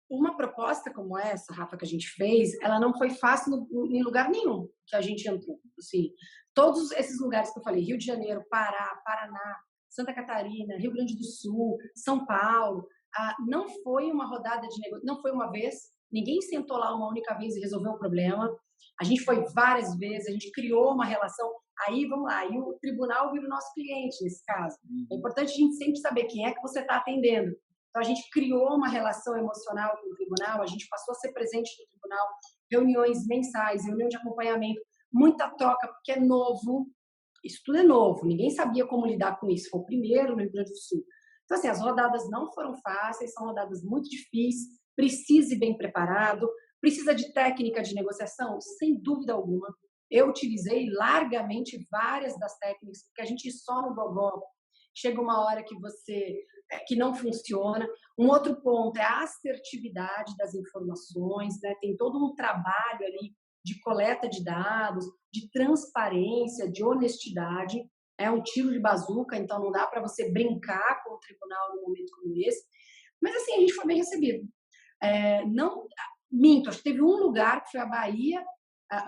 uma proposta como essa, Rafa, que a gente fez, ela não foi fácil em lugar nenhum que a gente entrou. Assim, todos esses lugares que eu falei, Rio de Janeiro, Pará, Paraná, Santa Catarina, Rio Grande do Sul, São Paulo, não foi uma rodada de negócio, não foi uma vez, ninguém sentou lá uma única vez e resolveu o problema. A gente foi várias vezes, a gente criou uma relação. Aí, vamos lá, e o tribunal vira o nosso cliente nesse caso. É importante a gente sempre saber quem é que você está atendendo. Então, a gente criou uma relação emocional com o tribunal, a gente passou a ser presente no tribunal, reuniões mensais, reunião de acompanhamento, muita troca, porque é novo, isso tudo é novo, ninguém sabia como lidar com isso, foi o primeiro no Rio Grande do Sul. Então, assim, as rodadas não foram fáceis, são rodadas muito difíceis, precisa ir bem preparado, precisa de técnica de negociação, sem dúvida alguma. Eu utilizei largamente várias das técnicas, porque a gente só no gogó. Chega uma hora que você que não funciona. Um outro ponto é a assertividade das informações, né? Tem todo um trabalho ali de coleta de dados, de transparência, de honestidade. É um tiro de bazuca, então não dá para você brincar com o tribunal num momento como esse. Mas, assim, a gente foi bem recebido. Não minto, acho que teve um lugar, que foi a Bahia,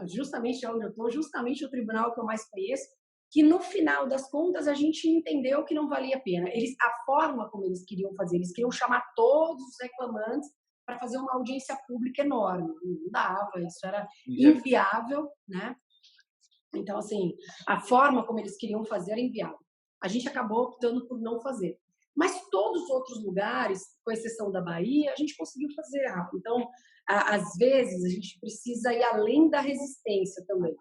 justamente onde eu estou, justamente o tribunal que eu mais conheço, que no final das contas a gente entendeu que não valia a pena. A forma como eles queriam fazer, eles queriam chamar todos os reclamantes para fazer uma audiência pública enorme. Não dava, isso era inviável, né? Então, assim, a forma como eles queriam fazer era inviável. A gente acabou optando por não fazer. Mas todos os outros lugares, com exceção da Bahia, a gente conseguiu fazer rápido. Então, às vezes, a gente precisa ir além da resistência também.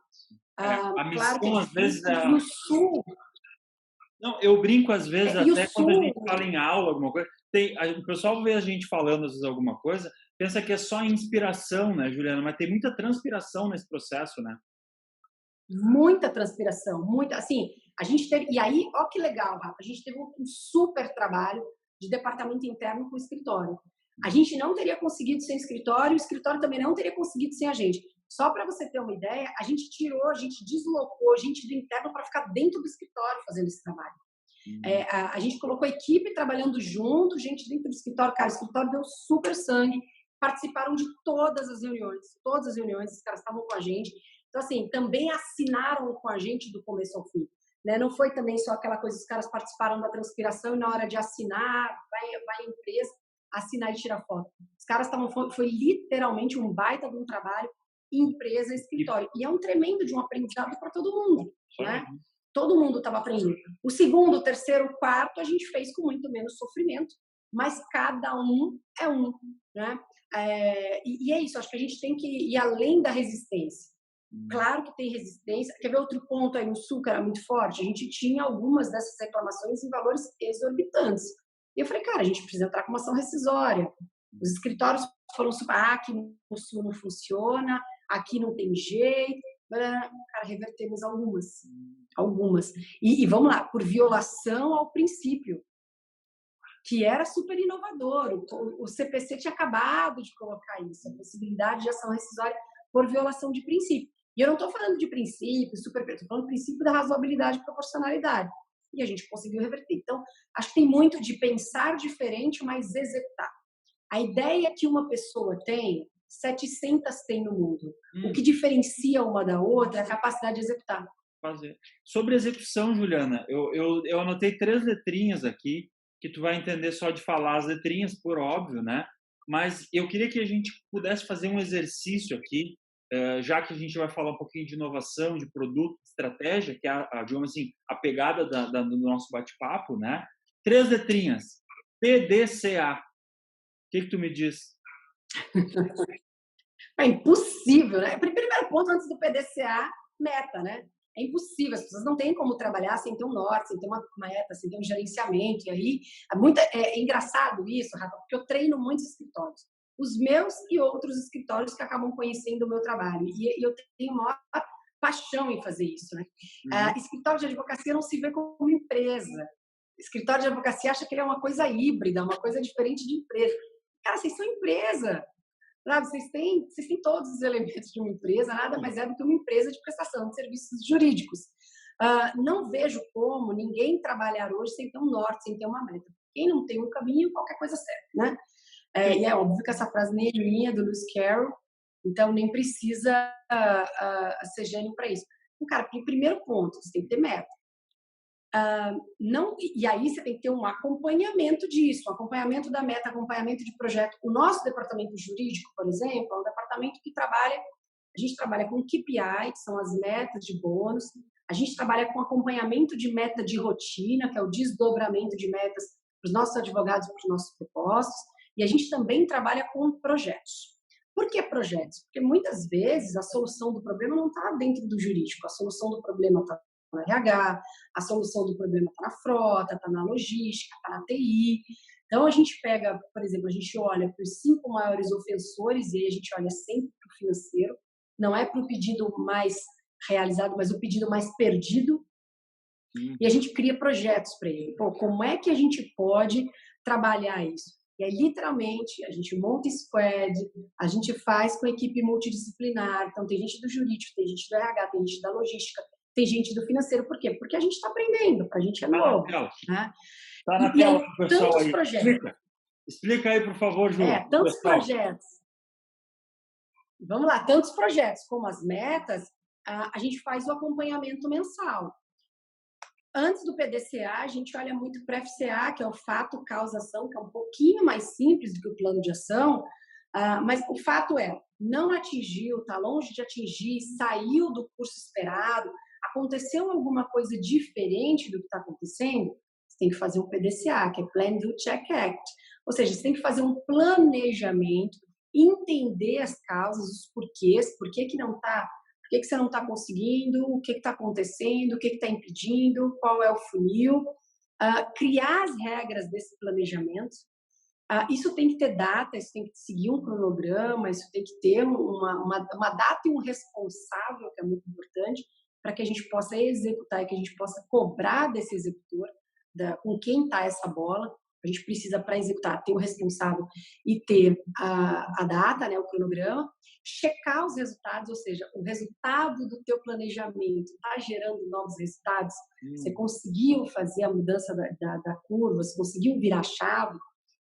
A missão, claro que às vezes, no Sul... Não, eu brinco, às vezes, até quando a Sul... gente fala em aula, alguma coisa, o pessoal vê a gente falando, às vezes, alguma coisa, pensa que é só inspiração, né, Juliana? Mas tem muita transpiração nesse processo, né? Muita transpiração, muita, assim, a gente teve, e aí, ó que legal, Rafa, a gente teve um super trabalho de departamento interno com o escritório. A gente não teria conseguido sem o escritório também não teria conseguido sem a gente. Só para você ter uma ideia, a gente deslocou gente do interno para ficar dentro do escritório fazendo esse trabalho. A gente colocou equipe trabalhando junto, gente dentro do escritório, cara, o escritório deu super sangue, participaram de todas as reuniões, os caras estavam com a gente. Então, assim, também assinaram com a gente do começo ao fim. Né? Não foi também só aquela coisa, os caras participaram da transpiração e na hora de assinar, vai a empresa assinar e tirar foto. Os caras foi literalmente um baita de um trabalho, empresa, escritório. E é um tremendo de um aprendizado para todo mundo, né? Todo mundo estava aprendendo. O segundo, o terceiro, o quarto, a gente fez com muito menos sofrimento, mas cada um é um, né? E é isso, acho que a gente tem que ir além da resistência. Claro que tem resistência. Quer ver outro ponto aí no Sul que era muito forte? A gente tinha algumas dessas reclamações em valores exorbitantes. E eu falei, cara, a gente precisa entrar com uma ação rescisória. Os escritórios foram aqui no Sul não funciona, aqui não tem jeito. Cara, revertemos algumas. E vamos lá, por violação ao princípio, que era super inovador. O CPC tinha acabado de colocar isso, a possibilidade de ação rescisória por violação de princípio. E eu não estou falando de princípio, estou falando do princípio da razoabilidade e proporcionalidade. E a gente conseguiu reverter. Então, acho que tem muito de pensar diferente, mas executar. A ideia que uma pessoa tem, 700 tem no mundo. O que diferencia uma da outra é a capacidade de executar. Fazer. Sobre execução, Juliana, eu anotei 3 letrinhas aqui, que tu vai entender só de falar as letrinhas, por óbvio, né? Mas eu queria que a gente pudesse fazer um exercício aqui, já que a gente vai falar um pouquinho de inovação, de produto, de estratégia, que é, digamos assim, a pegada do nosso bate-papo, né? 3 letrinhas. PDCA. O que tu me diz? É impossível, né? Primeiro ponto, antes do PDCA, meta, né? É impossível, as pessoas não têm como trabalhar sem ter um norte, sem ter uma meta, sem ter um gerenciamento. E aí, é engraçado isso, Rafa, porque eu treino muitos escritórios. Os meus e outros escritórios que acabam conhecendo o meu trabalho. E eu tenho maior paixão em fazer isso, né? Escritório de advocacia não se vê como empresa. Escritório de advocacia acha que ele é uma coisa híbrida, uma coisa diferente de empresa. Cara, vocês são empresa. Sabe, vocês têm todos os elementos de uma empresa, nada mais é do que uma empresa de prestação de serviços jurídicos. Não vejo como ninguém trabalhar hoje sem ter um norte, sem ter uma meta. Quem não tem um caminho, qualquer coisa serve, né? E é óbvio que essa frase nem é minha, do Lewis Carroll, então nem precisa ser gênio para isso. Então, cara, primeiro ponto, você tem que ter meta. E aí você tem que ter um acompanhamento disso, acompanhamento da meta, acompanhamento de projeto. O nosso departamento jurídico, por exemplo, é um departamento que a gente trabalha com KPI, que são as metas de bônus, a gente trabalha com acompanhamento de meta de rotina, que é o desdobramento de metas para os nossos advogados e para os nossos propostos, e a gente também trabalha com projetos. Por que projetos? Porque muitas vezes a solução do problema não está dentro do jurídico, a solução do problema está no RH, a solução do problema está na frota, está na logística, está na TI. Então, a gente pega, por exemplo, a gente olha para os 5 maiores ofensores e aí a gente olha sempre para o financeiro, não é para o pedido mais realizado, mas o pedido mais perdido. E a gente cria projetos para ele. Pô, como é que a gente pode trabalhar isso? E aí, literalmente, a gente monta squad, a gente faz com equipe multidisciplinar. Então, tem gente do jurídico, tem gente do RH, tem gente da logística, tem gente do financeiro. Por quê? Porque a gente está aprendendo, a gente é novo. Né? Tá na E tela aí, pro pessoal tantos aí. projetos. Explica aí, por favor, Ju. Tantos pessoal. projetos. Vamos lá, tantos projetos como as metas, a gente faz o acompanhamento mensal. Antes do PDCA, a gente olha muito para o FCA, que é o fato, causa, ação, que é um pouquinho mais simples do que o plano de ação, mas o fato é, não atingiu, está longe de atingir, saiu do curso esperado, aconteceu alguma coisa diferente do que está acontecendo, você tem que fazer um PDCA, que é Plan, Do, Check, Act. Ou seja, você tem que fazer um planejamento, entender as causas, os porquês, por que não está, por que você não está conseguindo, o que está acontecendo, o que está impedindo, qual é o funil, criar as regras desse planejamento. Isso tem que ter data, isso tem que seguir um cronograma, isso tem que ter uma data e um responsável, que é muito importante, para que a gente possa executar e que a gente possa cobrar desse executor com quem está essa bola. A gente precisa, para executar, ter o responsável e ter a data, né, o cronograma, checar os resultados, ou seja, o resultado do teu planejamento está gerando novos resultados, você conseguiu fazer a mudança da curva, você conseguiu virar a chave,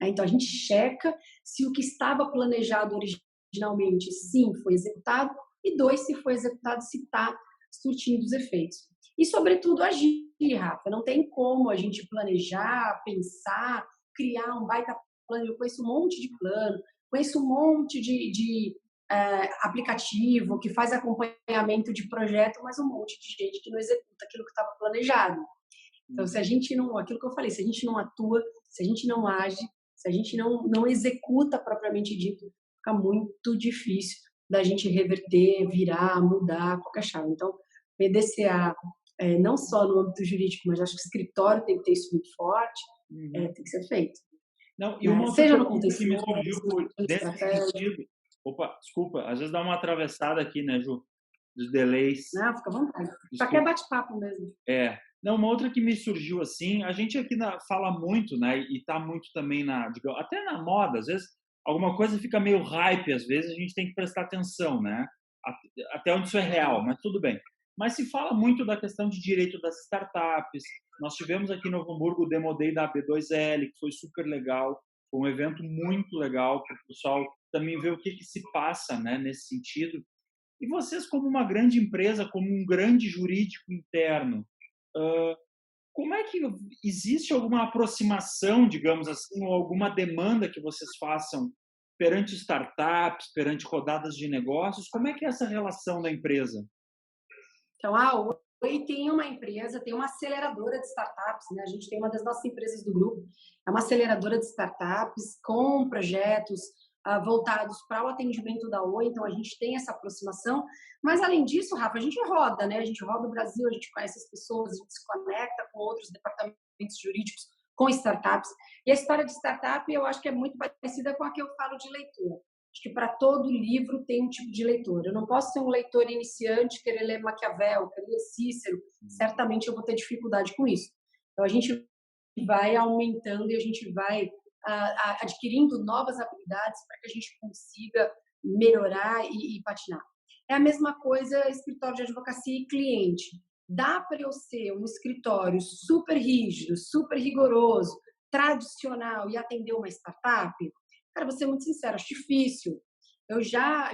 né? Então a gente checa se o que estava planejado originalmente, sim, foi executado, e 2, se foi executado, se está surtindo os efeitos. E, sobretudo, agir, Rafa. Não tem como a gente planejar, pensar, criar um baita plano. Eu conheço um monte de plano, conheço um monte de aplicativo que faz acompanhamento de projeto, mas um monte de gente que não executa aquilo que estava planejado. Então, se a gente não, aquilo que eu falei, se a gente não atua, se a gente não age, se a gente não executa propriamente dito, fica muito difícil da gente reverter, virar, mudar qualquer chave. Então, PDCA, não só no âmbito jurídico, mas acho que o escritório tem que ter isso muito forte, tem que ser feito. Não, e uma outra seja no pergunta que me contexto surgiu nesse sentido. Opa, desculpa, às vezes dá uma atravessada aqui, né, Ju? Dos delays. Não, fica à vontade. Só que é bate-papo mesmo. Não, uma outra que me surgiu assim, a gente aqui fala muito, né, e está muito também digamos, até na moda, às vezes alguma coisa fica meio hype, às vezes a gente tem que prestar atenção, né, até onde isso é real, mas tudo bem. Mas se fala muito da questão de direito das startups. Nós tivemos aqui em Novo Hamburgo o Demo Day da B2L, que foi super legal, foi um evento muito legal para o pessoal também ver o que se passa, né, nesse sentido. E vocês, como uma grande empresa, como um grande jurídico interno, como é que existe alguma aproximação, digamos assim, ou alguma demanda que vocês façam perante startups, perante rodadas de negócios? Como é que é essa relação da empresa? Então, a Oi tem uma empresa, tem uma aceleradora de startups, né? A gente tem uma das nossas empresas do grupo, é uma aceleradora de startups com projetos voltados para o atendimento da Oi, então a gente tem essa aproximação, mas além disso, Rafa, a gente roda, né? A gente roda o Brasil, a gente conhece as pessoas, a gente se conecta com outros departamentos jurídicos, com startups, e a história de startup eu acho que é muito parecida com a que eu falo de leitura. Acho que para todo livro tem um tipo de leitor. Eu não posso ser um leitor iniciante, querer ler Maquiavel, querer ler Cícero. Certamente eu vou ter dificuldade com isso. Então, a gente vai aumentando e a gente vai adquirindo novas habilidades para que a gente consiga melhorar e patinar. É a mesma coisa escritório de advocacia e cliente. Dá para eu ser um escritório super rígido, super rigoroso, tradicional e atender uma startup? Cara, vou ser muito sincera, acho difícil. Eu já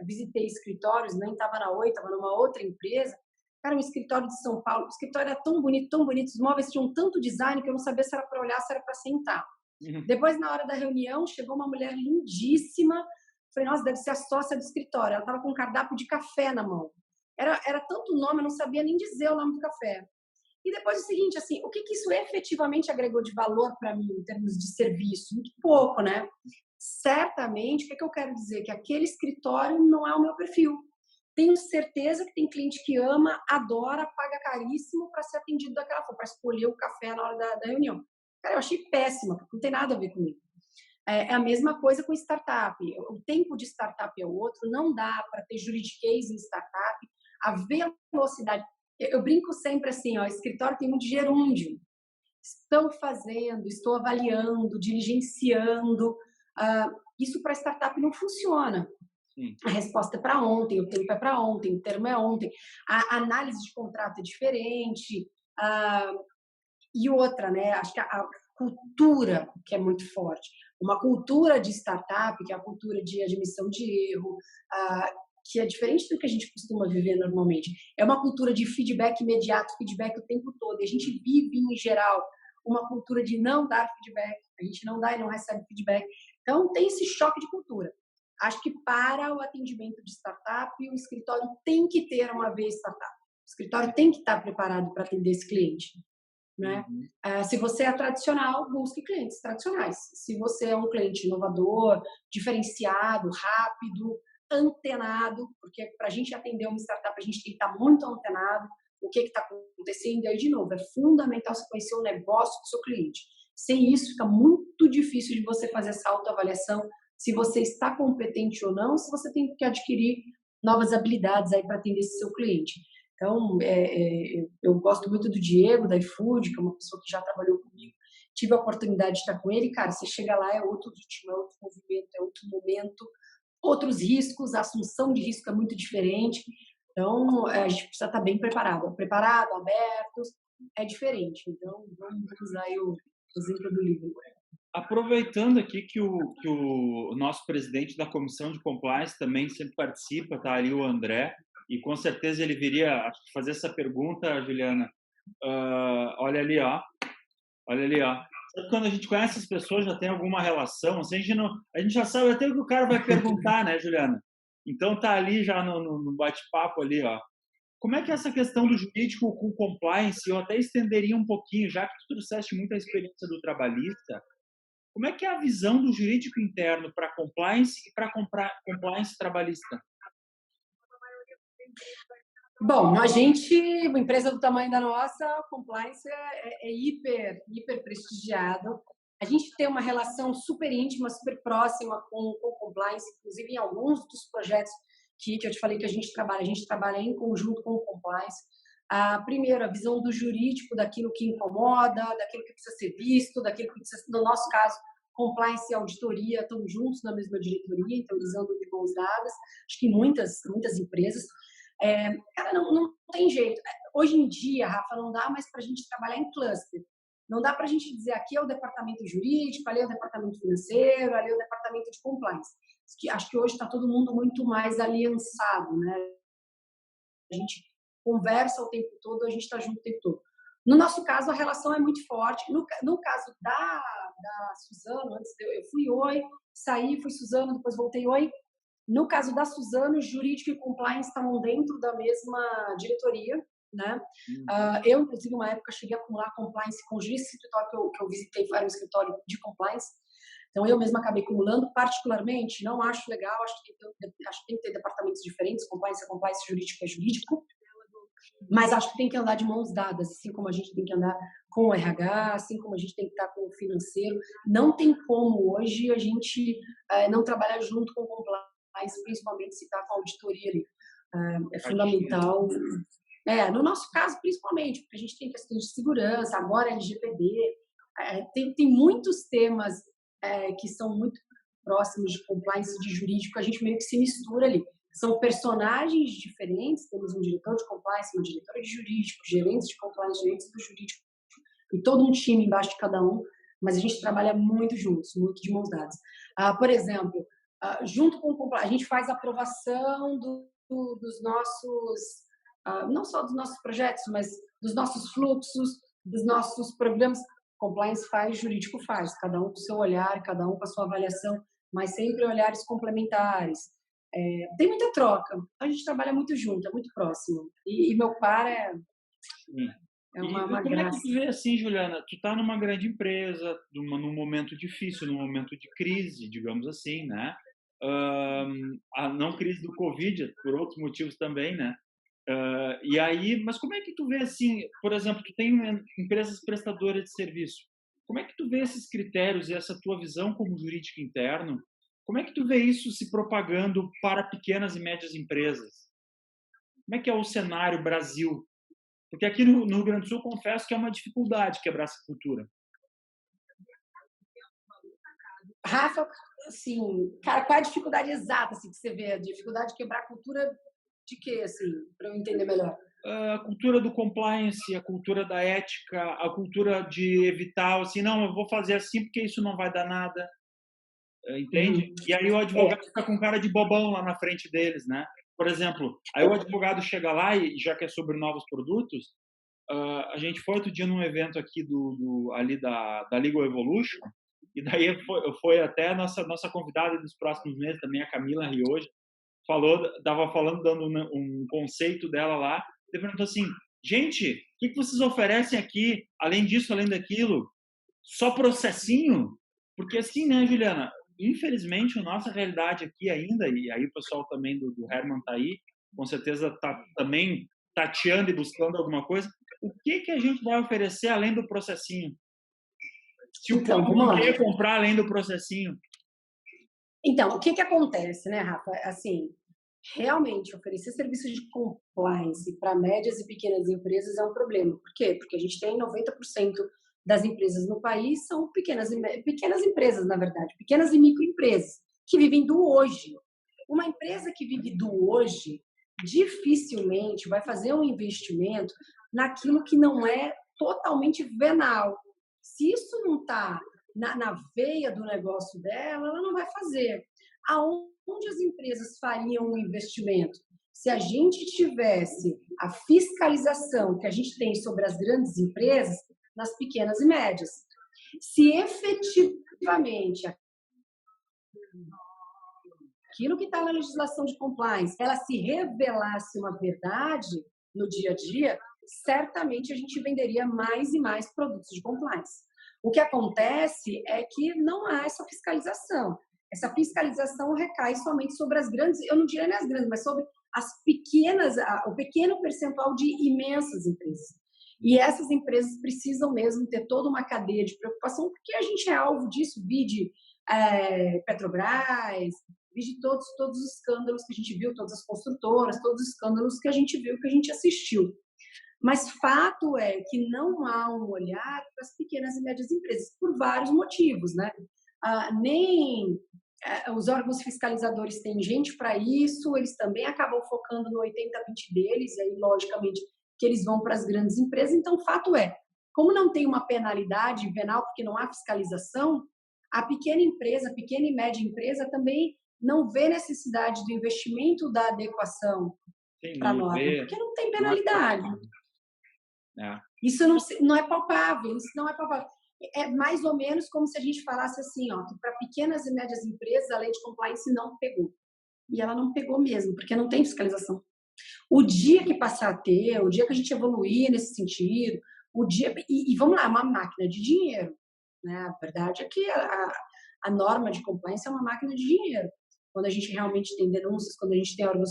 visitei escritórios, nem estava na Oi, estava numa outra empresa. Cara, um escritório de São Paulo, o escritório era tão bonito, os móveis tinham tanto design que eu não sabia se era para olhar, se era para sentar. Depois, na hora da reunião, chegou uma mulher lindíssima. Falei, nossa, deve ser a sócia do escritório. Ela estava com um cardápio de café na mão. Era tanto nome, eu não sabia nem dizer o nome do café. E depois o seguinte, assim, o que isso efetivamente agregou de valor para mim em termos de serviço? Muito pouco, né? Certamente, o que eu quero dizer? Que aquele escritório não é o meu perfil. Tenho certeza que tem cliente que ama, adora, paga caríssimo para ser atendido daquela forma, para escolher o café na hora da reunião. Cara, eu achei péssima, porque não tem nada a ver comigo. É a mesma coisa com startup. O tempo de startup é outro, não dá para ter juridiquês em startup. A velocidade... Eu brinco sempre assim, ó, escritório tem muito gerúndio. estão fazendo, estou avaliando, diligenciando. Isso para startup não funciona. Sim. A resposta é para ontem, o tempo é para ontem, o termo é ontem, a análise de contrato é diferente. E outra, né? Acho que a cultura que é muito forte. Uma cultura de startup, que é a cultura de admissão de erro, que é diferente do que a gente costuma viver normalmente. É uma cultura de feedback imediato, feedback o tempo todo. E a gente vive, em geral, uma cultura de não dar feedback. A gente não dá e não recebe feedback. Então, tem esse choque de cultura. Acho que para o atendimento de startup, o escritório tem que ter uma veia startup. O escritório tem que estar preparado para atender esse cliente. Né? Se você é tradicional, busque clientes tradicionais. Se você é um cliente inovador, diferenciado, rápido, antenado, porque para a gente atender uma startup, a gente tem que estar muito antenado. O que está acontecendo? E aí, de novo, é fundamental você conhecer o negócio do seu cliente. Sem isso, fica muito difícil de você fazer essa autoavaliação, se você está competente ou não, se você tem que adquirir novas habilidades aí para atender esse seu cliente. Então, eu gosto muito do Diego, da iFood, que é uma pessoa que já trabalhou comigo. Tive a oportunidade de estar com ele. Cara, você chega lá, é outro ritmo, é outro movimento, é outro momento, outros riscos, a assunção de risco é muito diferente. Então, a gente precisa estar bem preparado. Aberto, é diferente. Então, vamos usar aí o exemplo do livro. Aproveitando aqui que o nosso presidente da comissão de compliance também sempre participa, tá ali o André, e com certeza ele viria fazer essa pergunta, Juliana. Olha ali, ó. Olha ali, ó. Quando a gente conhece as pessoas, já tem alguma relação, assim, a gente já sabe até o que o cara vai perguntar, né, Juliana? Então tá ali já no bate-papo ali, ó. Como é que é essa questão do jurídico com compliance? Eu até estenderia um pouquinho, já que tu trouxeste muita experiência do trabalhista. Como é que é a visão do jurídico interno para compliance e para compliance trabalhista? Bom, uma empresa do tamanho da nossa, compliance é hiper prestigiado. A gente tem uma relação super íntima, super próxima com compliance, inclusive em alguns dos projetos que eu te falei que a gente trabalha em conjunto com o compliance. Primeiro, a visão do jurídico, daquilo que incomoda, daquilo que precisa ser visto, daquilo que precisa, no nosso caso, compliance e auditoria estão juntos na mesma diretoria, então eles andam de mãos dadas. Acho que muitas empresas. Cara, não tem jeito. Hoje em dia, Rafa, não dá mais para a gente trabalhar em cluster. Não dá para a gente dizer aqui é o departamento jurídico, ali é o departamento financeiro, ali é o departamento de compliance. Acho que hoje está todo mundo muito mais aliançado, né? A gente conversa o tempo todo, a gente está junto o tempo todo. No nosso caso, a relação é muito forte. No caso da Suzano, antes eu fui oi, saí, fui Suzano, depois voltei oi. No caso da Suzano, jurídico e compliance estavam dentro da mesma diretoria, né? Eu, inclusive, uma época cheguei a acumular compliance com o escritório que eu visitei, era um escritório de compliance. Então, eu mesma acabei acumulando, particularmente, não acho legal, acho que tem que ter departamentos diferentes, compliance é compliance, jurídico é jurídico, mas acho que tem que andar de mãos dadas, assim como a gente tem que andar com o RH, assim como a gente tem que estar com o financeiro. Não tem como hoje a gente não trabalhar junto com o compliance, principalmente se está com a auditoria ali. É fundamental. No nosso caso, principalmente, porque a gente tem questões de segurança, agora LGPD, tem muitos temas que são muito próximos de compliance, de jurídico, a gente meio que se mistura ali. São personagens diferentes, temos um diretor de compliance, uma diretora de jurídico, gerentes de compliance, gerentes do jurídico, e todo um time embaixo de cada um, mas a gente trabalha muito juntos, muito de mãos dadas. Por exemplo, junto com o compliance, a gente faz a aprovação dos nossos, não só dos nossos projetos, mas dos nossos fluxos, dos nossos programas. Compliance faz, jurídico faz, cada um com o seu olhar, cada um com a sua avaliação, mas sempre olhares complementares. Tem muita troca, a gente trabalha muito junto, é muito próximo. E meu par é uma como graça. É que tu vê assim, Juliana? Tu tá numa grande empresa, num momento difícil, num momento de crise, digamos assim, né? A não crise do Covid, por outros motivos também, né? E aí, mas como é que tu vê assim, por exemplo, tu tem empresas prestadoras de serviço, como é que tu vê esses critérios e essa tua visão como jurídico interno, como é que tu vê isso se propagando para pequenas e médias empresas? Como é que é o cenário Brasil Porque aqui no Rio Grande do Sul, confesso que é uma dificuldade quebrar essa cultura. Rafa, assim, cara, qual é a dificuldade exata assim, que você vê? A dificuldade de quebrar a cultura de quê, assim, para eu entender melhor? A cultura do compliance, a cultura da ética, a cultura de evitar, assim, não, eu vou fazer assim porque isso não vai dar nada, entende? Uhum. E aí o É, advogado fica com cara de bobão lá na frente deles, né? Por exemplo, aí o advogado chega lá e já que é sobre novos produtos, a gente foi outro dia num evento aqui ali da Legal Evolution, e daí foi até a nossa convidada dos próximos meses também, a Camila Rioja, estava falando, dando um conceito dela lá, ele perguntou assim, gente, o que vocês oferecem aqui, além disso, além daquilo? Só processinho? Porque assim, né, Juliana, infelizmente a nossa realidade aqui ainda, e aí o pessoal também do Herman tá aí, com certeza tá também tateando e buscando alguma coisa, o que a gente vai oferecer além do processinho? Se o então, povo vamos não lá. quer comprar além do processinho. Então, o que acontece, né, Rafa? Assim, realmente, oferecer serviços de compliance para médias e pequenas empresas é um problema. Por quê? Porque a gente tem 90% das empresas no país são pequenas empresas, na verdade, pequenas e microempresas, que vivem do hoje. Uma empresa que vive do hoje dificilmente vai fazer um investimento naquilo que não é totalmente venal. Se isso não está na veia do negócio dela, ela não vai fazer. Aonde as empresas fariam um investimento? Se a gente tivesse a fiscalização que a gente tem sobre as grandes empresas, nas pequenas e médias. Se efetivamente aquilo que está na legislação de compliance, ela se revelasse uma verdade no dia a dia, certamente a gente venderia mais e mais produtos de compliance. O que acontece é que não há essa fiscalização. Essa fiscalização recai somente sobre as grandes, eu não diria nem as grandes, mas sobre as pequenas, o pequeno percentual de imensas empresas. E essas empresas precisam mesmo ter toda uma cadeia de preocupação, porque a gente é alvo disso, vide Petrobras, vide todos os escândalos que a gente viu, todas as construtoras, todos os escândalos que a gente viu, que a gente assistiu. Mas fato é que não há um olhar para as pequenas e médias empresas, por vários motivos, né? Nem os órgãos fiscalizadores têm gente para isso, eles também acabam focando no 80-20 deles, e aí, logicamente, que eles vão para as grandes empresas. Então, fato é, como não tem uma penalidade venal, porque não há fiscalização, a pequena empresa, a pequena e média empresa também não vê necessidade do investimento da adequação para a norma, porque não tem penalidade. Isso não é palpável, isso não é palpável. É mais ou menos como se a gente falasse assim, ó, que para pequenas e médias empresas a lei de compliance não pegou. E ela não pegou mesmo, porque não tem fiscalização. O dia que passar a ter, o dia que a gente evoluir nesse sentido, e vamos lá, é uma máquina de dinheiro. Né? A verdade é que a norma de compliance é uma máquina de dinheiro. Quando a gente realmente tem denúncias, quando a gente tem órgãos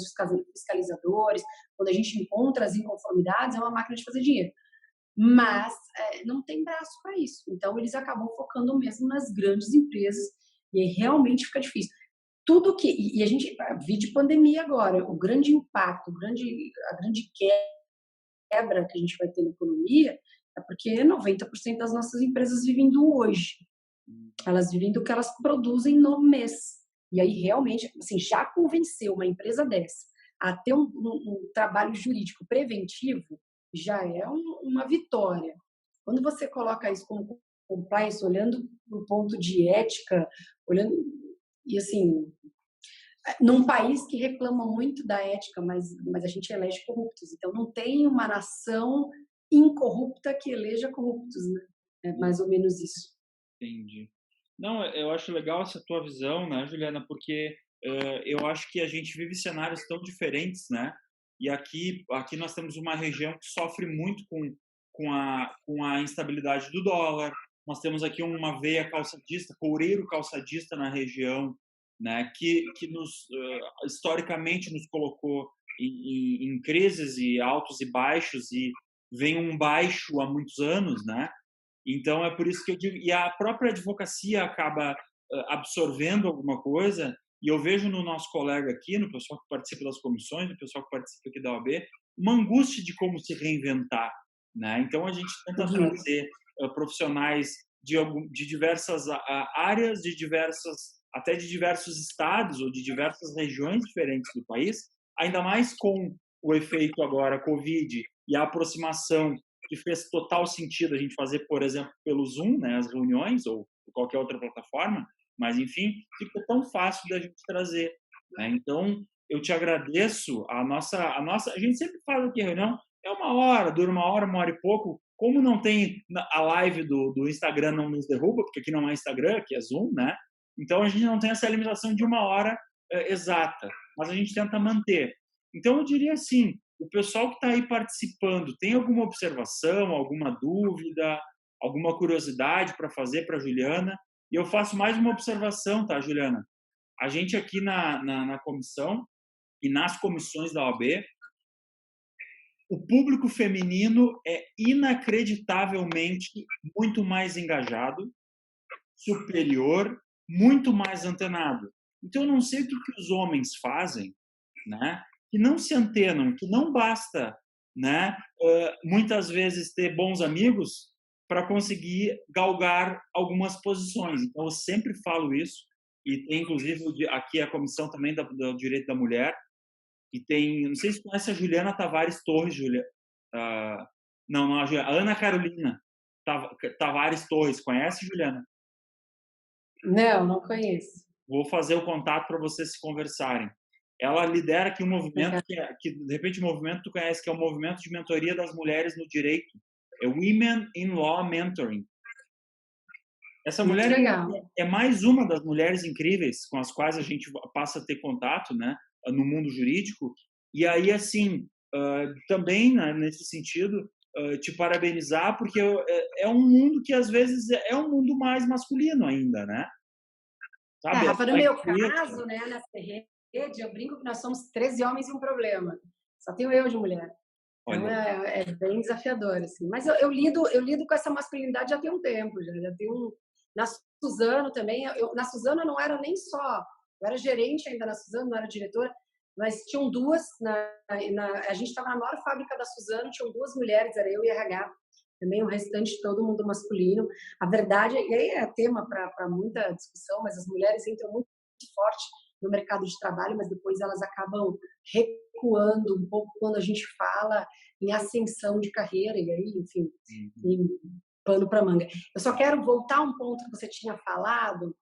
fiscalizadores, quando a gente encontra as inconformidades, é uma máquina de fazer dinheiro. Mas não tem braço para isso. Então, eles acabam focando mesmo nas grandes empresas e aí realmente fica difícil. Tudo que... E a gente vive de pandemia agora. O grande impacto, a grande quebra que a gente vai ter na economia é porque 90% das nossas empresas vivem do hoje. Elas vivem do que elas produzem no mês. E aí, realmente, assim, já convencer uma empresa dessa a ter um trabalho jurídico preventivo já é uma vitória. Quando você coloca isso como compliance, olhando para o ponto de ética, olhando... E, assim, num país que reclama muito da ética, mas a gente elege corruptos. Então, não tem uma nação incorrupta que eleja corruptos, né? É mais ou menos isso. Entendi. Não, eu acho legal essa tua visão, né, Juliana, porque eu acho que a gente vive cenários tão diferentes, né? E aqui nós temos uma região que sofre muito com a instabilidade do dólar. Nós temos aqui uma veia calçadista, coureiro calçadista na região, né? Que historicamente nos colocou em crises e altos e baixos, e vem um baixo há muitos anos, né? Então, é por isso que eu digo, e a própria advocacia acaba absorvendo alguma coisa, e eu vejo no nosso colega aqui, no pessoal que participa das comissões, no pessoal que participa aqui da OAB, uma angústia de como se reinventar, né? Então a gente tenta Uhum. trazer profissionais de diversas áreas, até de diversos estados ou de diversas regiões diferentes do país, ainda mais com o efeito agora Covid e a aproximação que fez total sentido a gente fazer, por exemplo, pelo Zoom, né, as reuniões ou qualquer outra plataforma, mas enfim, fica tão fácil da gente trazer, né? Então, eu te agradeço. A gente sempre fala que a reunião é uma hora, dura uma hora e pouco. Como não tem a live do Instagram não nos derruba, porque aqui não é Instagram, aqui é Zoom, né? Então a gente não tem essa limitação de uma hora exata, mas a gente tenta manter. Então eu diria assim, o pessoal que está aí participando, tem alguma observação, alguma dúvida, alguma curiosidade para fazer para a Juliana? E eu faço mais uma observação, tá, Juliana? A gente aqui na comissão e nas comissões da OAB, o público feminino é inacreditavelmente muito mais engajado, superior, muito mais antenado. Então, eu não sei o que os homens fazem, né? Que não se antenam, que não basta, né? Muitas vezes ter bons amigos para conseguir galgar algumas posições. Então, eu sempre falo isso, e tem inclusive aqui a comissão também do direito da mulher, e tem, não sei se você conhece a Juliana Tavares Torres, Julia. Não, a Ana Carolina Tavares Torres. Conhece, Juliana? Não, não conheço. Vou fazer o contato para vocês se conversarem. Ela lidera aqui um movimento Legal. que, de repente, o movimento tu conhece, que é o movimento de mentoria das mulheres no direito. É Women in Law Mentoring. Essa Muito mulher legal. é mais uma das mulheres incríveis com as quais a gente passa a ter contato, né, no mundo jurídico. E aí, assim, também, né, nesse sentido, te parabenizar, porque é um mundo que, às vezes, é um mundo mais masculino ainda, né? Sabe? Rafa, no meu caso, né, nessa rede, eu brinco que nós somos 13 homens e um problema. Só tenho eu de mulher. Então Olha, é bem desafiador, assim. Mas eu lido com essa masculinidade já tem um tempo, já tem um... Na Suzano também, na Suzano eu não era nem só... Eu era gerente ainda na Suzano, não era diretora, mas tinham duas... a gente estava na maior fábrica da Suzano, tinham duas mulheres, era eu e a RH, também o restante todo mundo masculino. A verdade, e aí é tema para muita discussão, mas as mulheres entram muito forte no mercado de trabalho, mas depois elas acabam recuando um pouco quando a gente fala em ascensão de carreira, e aí, enfim, pano para manga. Eu só quero voltar um ponto que você tinha falado,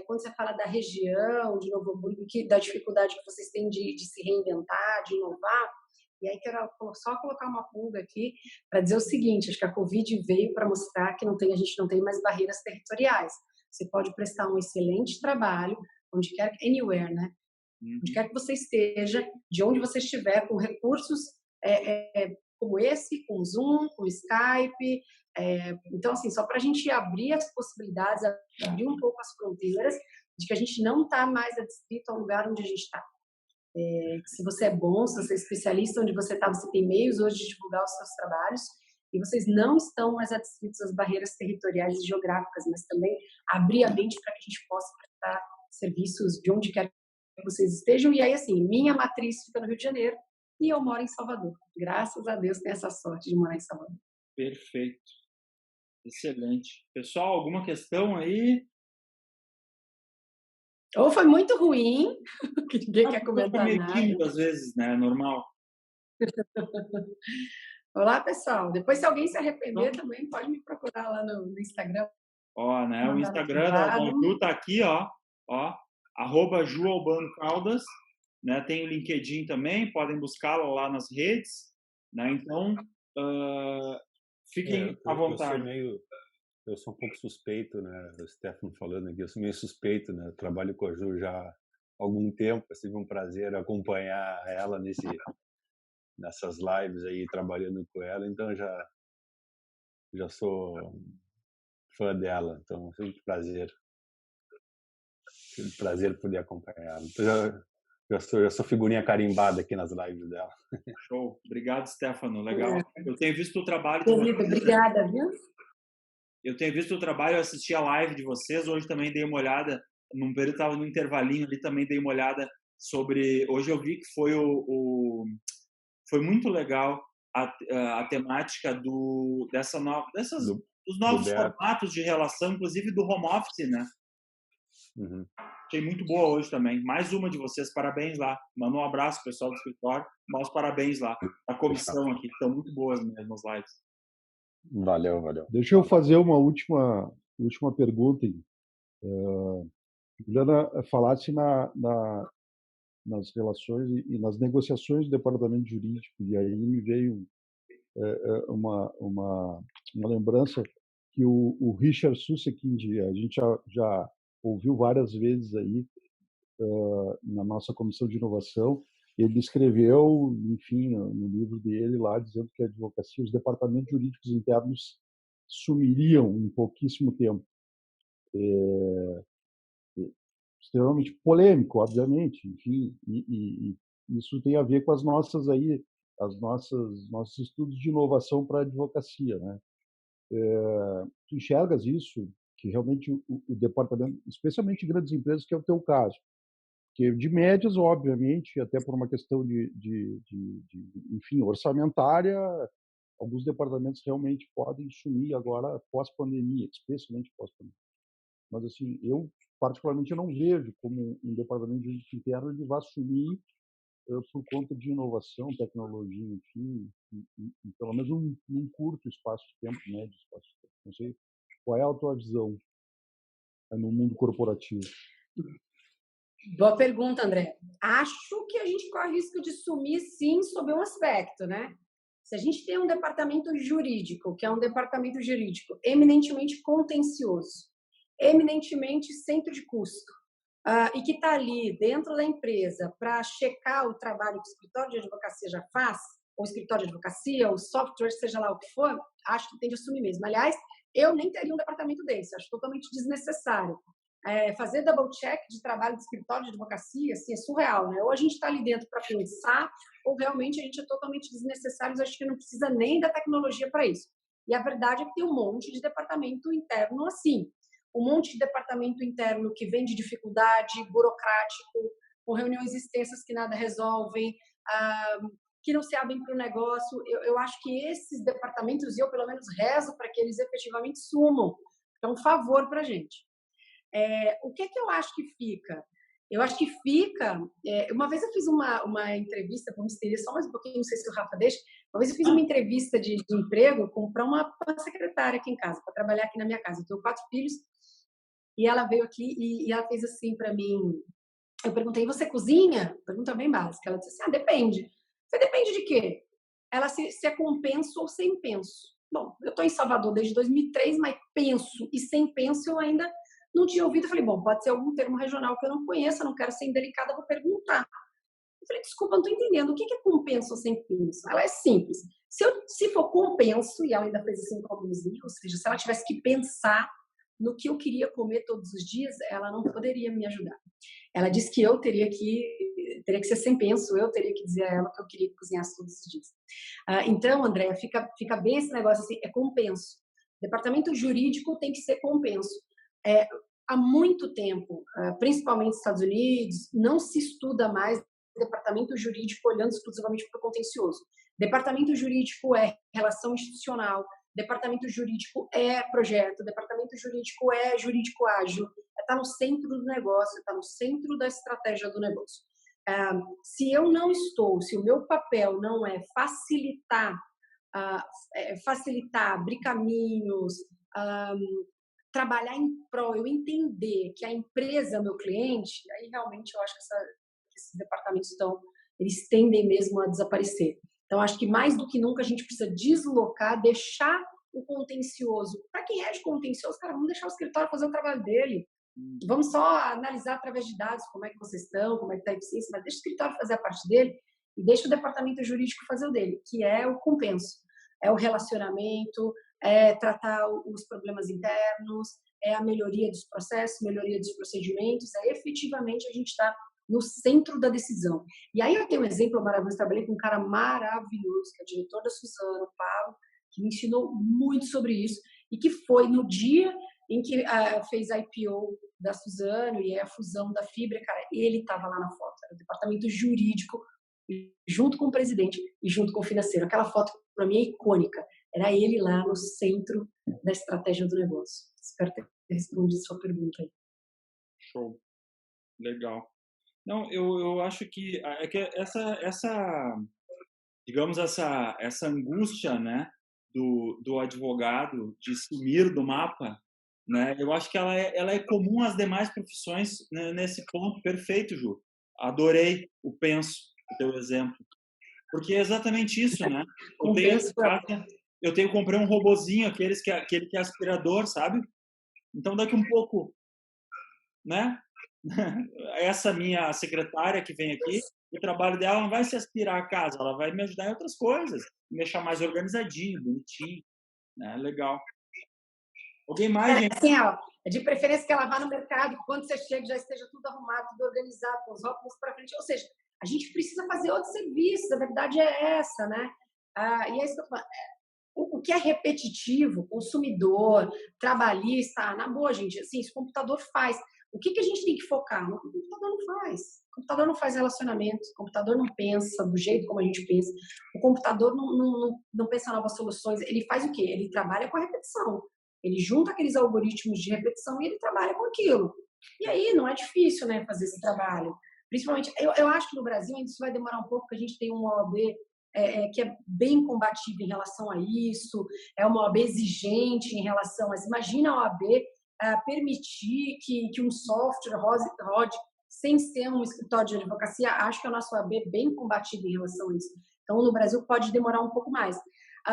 quando você fala da região, de Novo Hamburgo, da dificuldade que vocês têm de se reinventar, de inovar. E aí quero só colocar uma pulga aqui para dizer o seguinte, acho que a Covid veio para mostrar que a gente não tem mais barreiras territoriais. Você pode prestar um excelente trabalho, onde quer, anywhere, né? Onde quer que você esteja, de onde você estiver, com recursos como esse, com Zoom, com Skype. Então, assim, só para a gente abrir as possibilidades, abrir um pouco as fronteiras, de que a gente não está mais adscrito ao lugar onde a gente está. Se você é bom, se você é especialista onde você está, você tem meios hoje de divulgar os seus trabalhos, e vocês não estão mais adscritos às barreiras territoriais e geográficas, mas também abrir a mente para que a gente possa prestar serviços de onde quer que vocês estejam. E aí, assim, minha matriz fica no Rio de Janeiro e eu moro em Salvador. Graças a Deus tenho essa sorte de morar em Salvador. Perfeito. Excelente. Pessoal, alguma questão aí? Ou foi muito ruim, que ninguém quer comentar meio nada. tímido às vezes, né? Normal. Olá, pessoal. Depois, se alguém se arrepender, também pode me procurar lá no Instagram. Ó, né? O Instagram da Ju tá aqui, ó. @JuAlbanoCaldas, né? Tem o LinkedIn também, podem buscá-la lá nas redes, né? Então, fiquem à vontade. Eu sou um pouco suspeito, né? O Stefano falando aqui, eu sou meio suspeito, né? Eu trabalho com a Ju já há algum tempo, é sempre um prazer acompanhar ela nessas lives aí, trabalhando com ela, então já sou fã dela, então é sempre um prazer poder acompanhá-la. Então já sou figurinha carimbada aqui nas lives dela. Show. Obrigado, Stefano. Legal. Eu tenho visto o trabalho de vocês. Obrigada, viu? Eu tenho visto o trabalho, eu assisti a live de vocês, hoje também dei uma olhada, num período estava no intervalinho ali, também dei uma olhada sobre, hoje eu vi que foi foi muito legal a temática Do, dos do novos Beto. formatos de relação, inclusive do home office, né? Uhum. Achei muito boa hoje também. Mais uma de vocês, parabéns lá. Manda um abraço, pessoal do escritório. Dá os parabéns lá. A comissão aqui, estão muito boas mesmo as lives. Valeu. Deixa eu fazer uma última pergunta. Juliana, falasse nas relações e nas negociações do departamento jurídico, e aí me veio uma lembrança que o Richard Susskind, a gente já ouviu várias vezes aí na nossa comissão de inovação. Ele escreveu, enfim, no livro dele lá, dizendo que a advocacia, os departamentos jurídicos internos sumiriam em pouquíssimo tempo. Extremamente polêmico, obviamente, enfim, e isso tem a ver com nossos estudos de inovação para a advocacia, né? Tu enxergas isso, que realmente o departamento, especialmente grandes empresas, que é o teu caso, que de médias, obviamente, até por uma questão enfim, orçamentária, alguns departamentos realmente podem sumir agora pós-pandemia, especialmente pós-pandemia. Mas, assim, eu, particularmente, eu não vejo como um departamento de jurídico interno ele vai sumir por conta de inovação, tecnologia, enfim, pelo menos num curto espaço de tempo, médio espaço de tempo. Não sei qual é a tua visão no mundo corporativo. Boa pergunta, André. Acho que a gente corre risco de sumir, sim, sob um aspecto, né? Se a gente tem um departamento jurídico, que é um departamento jurídico eminentemente contencioso, eminentemente centro de custo, e que está ali dentro da empresa para checar o trabalho que o escritório de advocacia já faz, ou o escritório de advocacia, ou software, seja lá o que for, acho que tende a assumir mesmo. Aliás, eu nem teria um departamento desse, acho totalmente desnecessário. Fazer double check de trabalho de escritório de advocacia, assim, é surreal, né? Ou a gente está ali dentro para pensar, ou realmente a gente é totalmente desnecessário, acho que não precisa nem da tecnologia para isso. E a verdade é que tem um monte de departamento interno assim. Um monte de departamento interno que vem de dificuldade, burocrático, com reuniões extensas que nada resolvem, que não se abrem para o negócio. Eu acho que esses departamentos, e eu pelo menos rezo para que eles efetivamente sumam. É um favor para a gente. O que eu acho que fica? Eu acho que fica... uma vez eu fiz uma entrevista, vamos estender só mais um pouquinho, não sei se o Rafa deixa. Uma vez eu fiz uma entrevista de emprego para uma secretária aqui em casa, para trabalhar aqui na minha casa. Eu tenho 4 filhos. E ela veio aqui e ela fez assim para mim. Eu perguntei, você cozinha? Pergunta bem básica. Ela disse assim, depende. Você depende de quê? Ela se é com penso ou sem penso. Bom, eu estou em Salvador desde 2003, mas penso e sem penso eu ainda não tinha ouvido. Eu falei, bom, pode ser algum termo regional que eu não conheça, não quero ser indelicada, vou perguntar. Eu falei, desculpa, não estou entendendo. O que é compenso ou sem penso? Ela é simples. Se for compenso, e ela ainda fez assim com a mãozinha, ou seja, se ela tivesse que pensar no que eu queria comer todos os dias, ela não poderia me ajudar. Ela disse que eu teria que ser sem penso, eu teria que dizer a ela que eu queria que cozinhasse todos os dias. Então, André, fica bem esse negócio assim, é compenso. Departamento jurídico tem que ser compenso. Há muito tempo, principalmente nos Estados Unidos, não se estuda mais departamento jurídico olhando exclusivamente para o contencioso. Departamento jurídico é relação institucional, departamento jurídico é projeto, departamento jurídico é jurídico ágil, está no centro do negócio, está no centro da estratégia do negócio. Se o meu papel não é facilitar, abrir caminhos, trabalhar em prol, eu entender que a empresa é meu cliente, aí realmente eu acho que esses departamentos eles tendem mesmo a desaparecer. Então, acho que mais do que nunca a gente precisa deslocar, deixar o contencioso. Para quem é de contencioso, cara, vamos deixar o escritório fazer o trabalho dele. Vamos só analisar através de dados como é que vocês estão, como é que está a eficiência, mas deixa o escritório fazer a parte dele e deixa o departamento jurídico fazer o dele, que é o compenso. É o relacionamento, é tratar os problemas internos, é a melhoria dos processos, melhoria dos procedimentos, é efetivamente a gente estar no centro da decisão. E aí eu tenho um exemplo maravilhoso, trabalhei com um cara maravilhoso, que é o diretor da Suzano, Paulo, que me ensinou muito sobre isso, e que foi no dia em que fez a IPO da Suzano e a fusão da Fibra, cara, ele estava lá na foto, era o departamento jurídico junto com o presidente e junto com o financeiro. Aquela foto, para mim, é icônica. Era ele lá no centro da estratégia do negócio. Espero ter respondido a sua pergunta aí. Show. Legal. Não, eu acho que digamos, essa angústia, né, do advogado de sumir do mapa, né, eu acho que ela é comum às demais profissões, né, nesse ponto. Perfeito, Ju. Adorei o teu exemplo. Porque é exatamente isso, né? Comprei um robozinho, aquele que é aspirador, sabe? Então, daqui um pouco, né? Essa minha secretária que vem aqui, o trabalho dela não vai se aspirar a casa, ela vai me ajudar em outras coisas, me deixar mais organizadinho, bonitinho, né? Legal. Alguém mais, gente? Assim, ó, de preferência que ela vá no mercado, quando você chega já esteja tudo arrumado, tudo organizado, com os rótulos para frente. Ou seja, a gente precisa fazer outros serviços, a verdade é essa, né? E é isso que eu falo. O que é repetitivo, consumidor, trabalhista, na boa, gente, assim, isso o computador faz. O que a gente tem que focar? O computador não faz. O computador não faz relacionamentos, o computador não pensa do jeito como a gente pensa, o computador não pensa novas soluções. Ele faz o quê? Ele trabalha com a repetição. Ele junta aqueles algoritmos de repetição e ele trabalha com aquilo. E aí não é difícil, né, fazer esse trabalho. Principalmente, eu acho que no Brasil ainda isso vai demorar um pouco, porque a gente tem uma OAB que é bem combativa em relação a isso, é uma OAB exigente em relação a... Mas imagina a OAB permitir que um software rode sem ser um escritório de advocacia. Acho que a nossa OAB é bem combativa em relação a isso. Então, no Brasil pode demorar um pouco mais.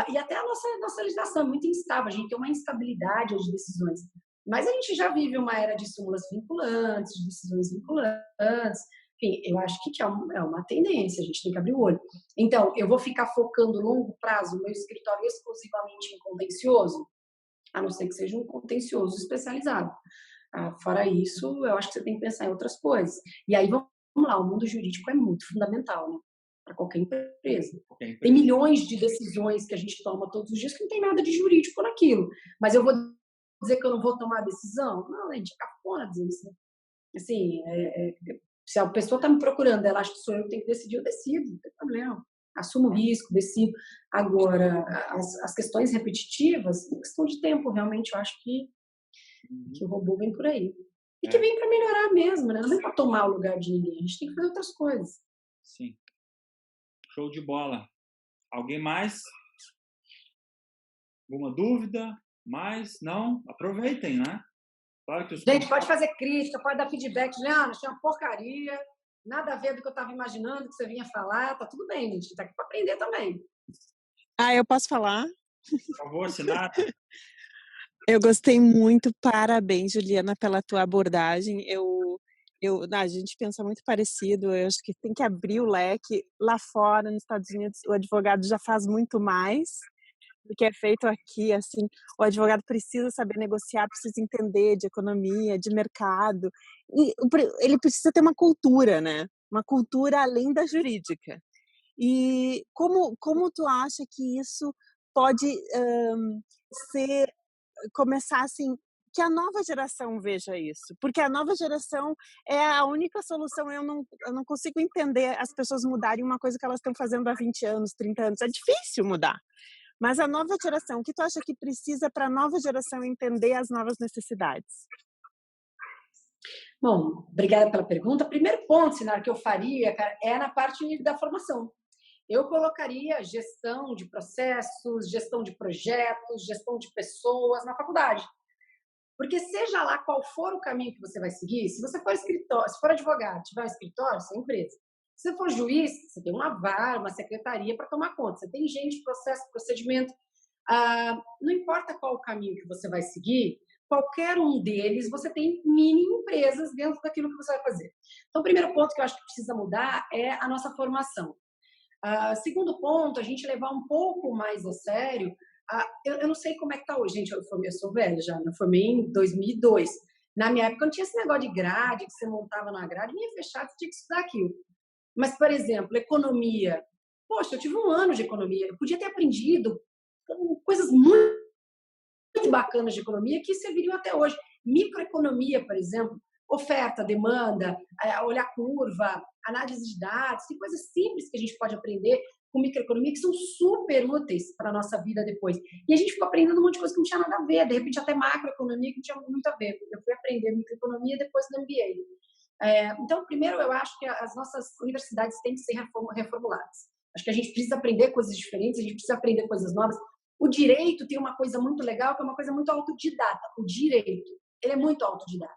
E até a nossa legislação é muito instável, a gente tem uma instabilidade de decisões. Mas a gente já vive uma era de súmulas vinculantes, de decisões vinculantes. Enfim, eu acho que é uma tendência, a gente tem que abrir o olho. Então, eu vou ficar focando longo prazo o meu escritório exclusivamente em contencioso, a não ser que seja um contencioso especializado. Fora isso, eu acho que você tem que pensar em outras coisas. E aí, vamos lá, o mundo jurídico é muito fundamental, né? Para qualquer empresa. Tem milhões de decisões que a gente toma todos os dias que não tem nada de jurídico naquilo. Mas eu vou dizer que eu não vou tomar a decisão? Não, gente, é cafona dizer isso. Né? Assim, se a pessoa está me procurando, ela acha que sou eu que tenho que decidir, eu decido, não tem problema. Assumo o risco, decido. Agora, as questões repetitivas, é questão de tempo, realmente, eu acho que o robô vem por aí. E que vem para melhorar mesmo, né? Não é para tomar o lugar de ninguém, a gente tem que fazer outras coisas. Sim. Show de bola. Alguém mais? Alguma dúvida? Mais? Não? Aproveitem, né? Claro que gente, pode fazer crítica, pode dar feedback. Juliana, achei uma porcaria, nada a ver do que eu estava imaginando, que você vinha falar. Tá tudo bem, gente. Tá aqui para aprender também. Eu posso falar? Por favor, Sinara. Eu gostei muito. Parabéns, Juliana, pela tua abordagem. A gente pensa muito parecido. Eu acho que tem que abrir o leque. Lá fora, nos Estados Unidos, o advogado já faz muito mais do que é feito aqui. Assim, o advogado precisa saber negociar, precisa entender de economia, de mercado. E ele precisa ter uma cultura, né? Uma cultura além da jurídica. E como tu acha que isso pode começar assim, que a nova geração veja isso, porque a nova geração é a única solução. Eu não consigo entender as pessoas mudarem uma coisa que elas estão fazendo há 20 anos, 30 anos. É difícil mudar. Mas a nova geração, o que tu acha que precisa para a nova geração entender as novas necessidades? Bom, obrigada pela pergunta. Primeiro ponto, Sinara, que eu faria, cara, é na parte da formação. Eu colocaria gestão de processos, gestão de projetos, gestão de pessoas na faculdade. Porque seja lá qual for o caminho que você vai seguir, se você for escritório, se for advogado, tiver um escritório, você é empresa. Se você for juiz, você tem uma vara, uma secretaria para tomar conta. Você tem gente, processo, procedimento. Não importa qual o caminho que você vai seguir, qualquer um deles, você tem mini empresas dentro daquilo que você vai fazer. Então, o primeiro ponto que eu acho que precisa mudar é a nossa formação. Segundo ponto, a gente levar um pouco mais a sério. Eu não sei como é que está hoje, gente. Eu sou velha já, eu formei em 2002. Na minha época, não tinha esse negócio de grade, que você montava na grade, vinha fechado, você tinha que estudar aquilo. Mas, por exemplo, economia. Poxa, eu tive um ano de economia. Eu podia ter aprendido coisas muito bacanas de economia que serviriam até hoje. Microeconomia, por exemplo. oferta, demanda, olhar curva, análise de dados, tem coisas simples que a gente pode aprender com microeconomia que são super úteis para a nossa vida depois. E a gente ficou aprendendo um monte de coisa que não tinha nada a ver, de repente até macroeconomia que não tinha muito a ver. Eu fui aprender microeconomia depois do MBA. Então, primeiro, eu acho que as nossas universidades têm que ser reformuladas. Acho que a gente precisa aprender coisas diferentes, a gente precisa aprender coisas novas. O direito tem uma coisa muito legal, que é uma coisa muito autodidata. O direito, ele é muito autodidata.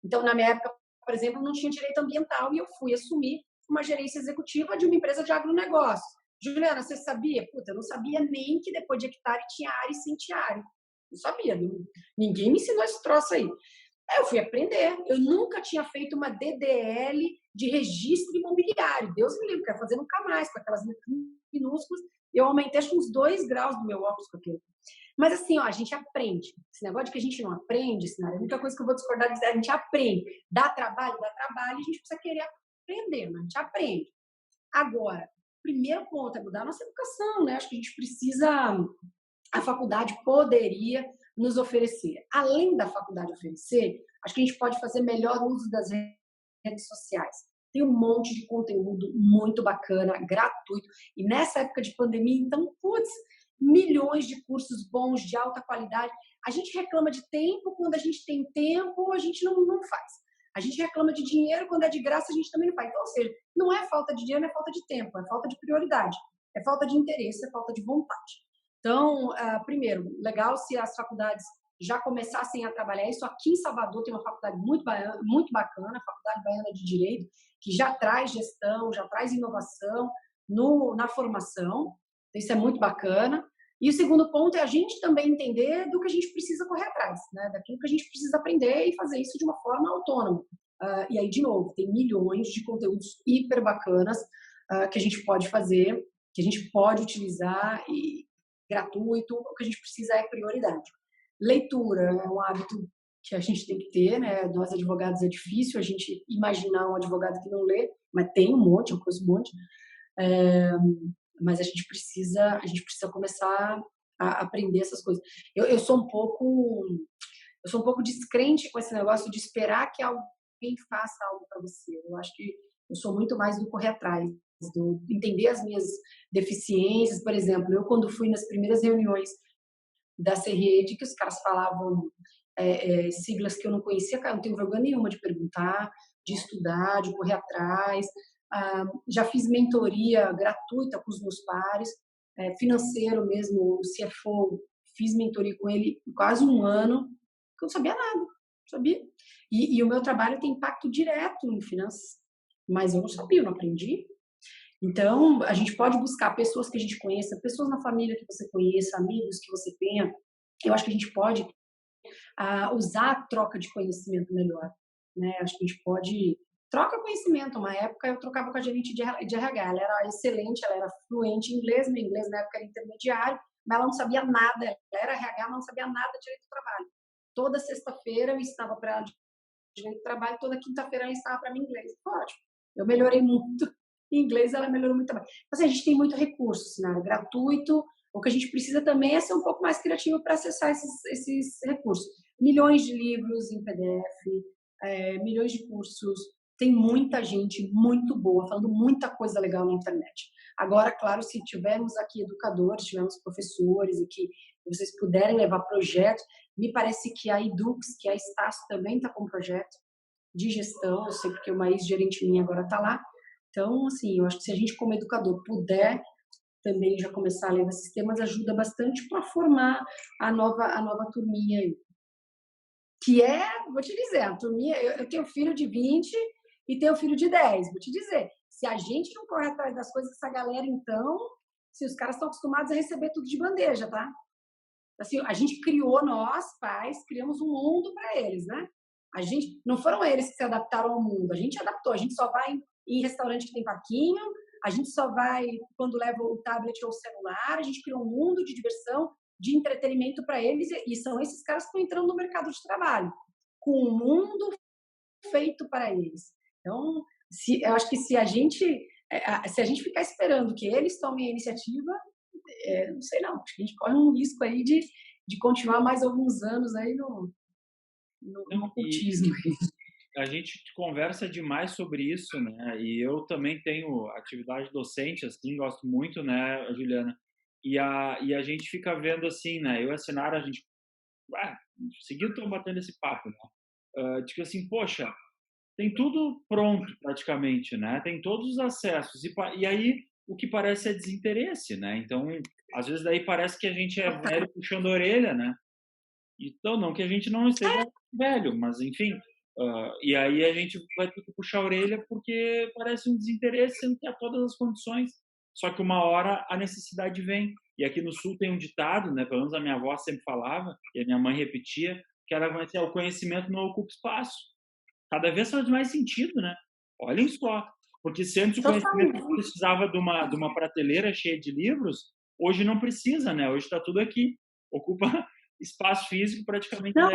Então, na minha época, por exemplo, não tinha direito ambiental e eu fui assumir uma gerência executiva de uma empresa de agronegócio. Juliana, você sabia? Puta, eu não sabia nem que depois de hectare tinha área e sem área. Não sabia. Ninguém me ensinou esse troço aí. Aí eu fui aprender. Eu nunca tinha feito uma DDL de registro imobiliário. Deus me livre, não quero fazer nunca mais, com aquelas minúsculas. Eu aumentei acho uns 2 graus do meu óculos com aquilo. Mas assim, ó, a gente aprende. Esse negócio de que a gente não aprende, Sinara, é a única coisa que eu vou discordar é que a gente aprende. Dá trabalho, e a gente precisa querer aprender, mas a gente aprende. Agora, primeiro ponto é mudar a nossa educação, né? Acho que a gente precisa, a faculdade poderia nos oferecer, além da faculdade oferecer, acho que a gente pode fazer melhor uso das redes sociais. Tem um monte de conteúdo muito bacana, gratuito, e nessa época de pandemia, então, milhões de cursos bons, de alta qualidade. A gente reclama de tempo, quando a gente tem tempo, a gente não faz. A gente reclama de dinheiro, quando é de graça, a gente também não faz. Então, ou seja, não é falta de dinheiro, não é falta de tempo, é falta de prioridade, é falta de interesse, é falta de vontade. Então, primeiro, legal se as faculdades já começassem a trabalhar isso. Aqui em Salvador tem uma faculdade muito bacana, a Faculdade Baiana de Direito, que já traz gestão, já traz inovação na formação. Isso é muito bacana. E o segundo ponto é a gente também entender do que a gente precisa correr atrás, né? Daquilo que a gente precisa aprender e fazer isso de uma forma autônoma. E aí, de novo, tem milhões de conteúdos hiper bacanas que a gente pode fazer, que a gente pode utilizar e gratuito. O que a gente precisa é prioridade. Leitura é um hábito que a gente tem que ter, né? Nós, advogados, é difícil a gente imaginar um advogado que não lê, mas tem um monte, eu conheço um monte. Mas a gente precisa começar a aprender essas coisas. Eu sou um pouco descrente com esse negócio de esperar que alguém faça algo para você. Eu acho que eu sou muito mais do correr atrás, do entender as minhas deficiências. Por exemplo, eu quando fui nas primeiras reuniões da CRED, que os caras falavam siglas que eu não conhecia, cara, não tenho vergonha nenhuma de perguntar, de estudar, de correr atrás. Já fiz mentoria gratuita com os meus pares, financeiro mesmo, o CFO, fiz mentoria com ele quase 1 ano, porque eu não sabia nada, não sabia. E o meu trabalho tem impacto direto em finanças, mas eu não sabia, eu não aprendi. Então, a gente pode buscar pessoas que a gente conheça, pessoas na família que você conheça, amigos que você tenha. Eu acho que a gente pode usar a troca de conhecimento melhor, né? Acho que a gente pode... Troca conhecimento. Uma época eu trocava com a gerente de RH. Ela era excelente, ela era fluente em inglês. Meu inglês na época era intermediário, mas ela não sabia nada. Ela era RH, mas não sabia nada de direito do trabalho. Toda sexta-feira eu ensinava para ela direito do trabalho, toda quinta-feira ela ensinava para mim inglês. Ótimo. Eu melhorei muito em inglês, ela melhorou muito também. Então, assim, a gente tem muito recurso, cenário gratuito. O que a gente precisa também é ser um pouco mais criativo para acessar esses recursos. Milhões de livros em PDF, milhões de cursos. Tem muita gente muito boa, falando muita coisa legal na internet. Agora, claro, se tivermos aqui educadores, tivermos professores aqui, vocês puderem levar projetos, me parece que a Edux, que a Estácio também está com um projeto de gestão, eu sei porque uma ex-gerente minha agora está lá. Então, assim, eu acho que se a gente como educador puder também já começar a levar esses temas, ajuda bastante para formar a nova turminha aí. Que vou te dizer, a turminha, eu tenho filho de 20 e tenho filho de 10, vou te dizer, se a gente não corre atrás das coisas dessa galera, então, se os caras estão acostumados a receber tudo de bandeja, tá? Assim, a gente criou, nós, pais, criamos um mundo para eles, né? Não foram eles que se adaptaram ao mundo, a gente adaptou, a gente só vai em restaurante que tem parquinho, a gente só vai quando leva o tablet ou o celular, a gente criou um mundo de diversão, de entretenimento para eles, e são esses caras que estão entrando no mercado de trabalho, com um mundo feito para eles. Então, eu acho que se a gente ficar esperando que eles tomem a iniciativa, não sei não, acho que a gente corre um risco aí de continuar mais alguns anos aí no ocultismo. a gente conversa demais sobre isso, né? E eu também tenho atividade docente, assim, gosto muito, né, Juliana? E a gente fica vendo assim, né? Eu e a Sinara, a gente, seguido estamos batendo esse papo, né? De que assim, poxa, tem tudo pronto praticamente, né? Tem todos os acessos. E aí o que parece é desinteresse, né? Então, às vezes daí parece que a gente é velho puxando a orelha, né? Então, não que a gente não esteja velho, mas enfim. E aí a gente vai ter que puxar a orelha porque parece um desinteresse, sendo que há todas as condições. Só que uma hora a necessidade vem. E aqui no Sul tem um ditado, né? Pelo menos a minha avó sempre falava, e a minha mãe repetia, que era assim, o conhecimento não ocupa espaço. Cada vez faz mais sentido, né? Olhem só. Porque se antes o conhecimento precisava de uma prateleira cheia de livros, hoje não precisa, né? Hoje está tudo aqui. Ocupa espaço físico praticamente. Não,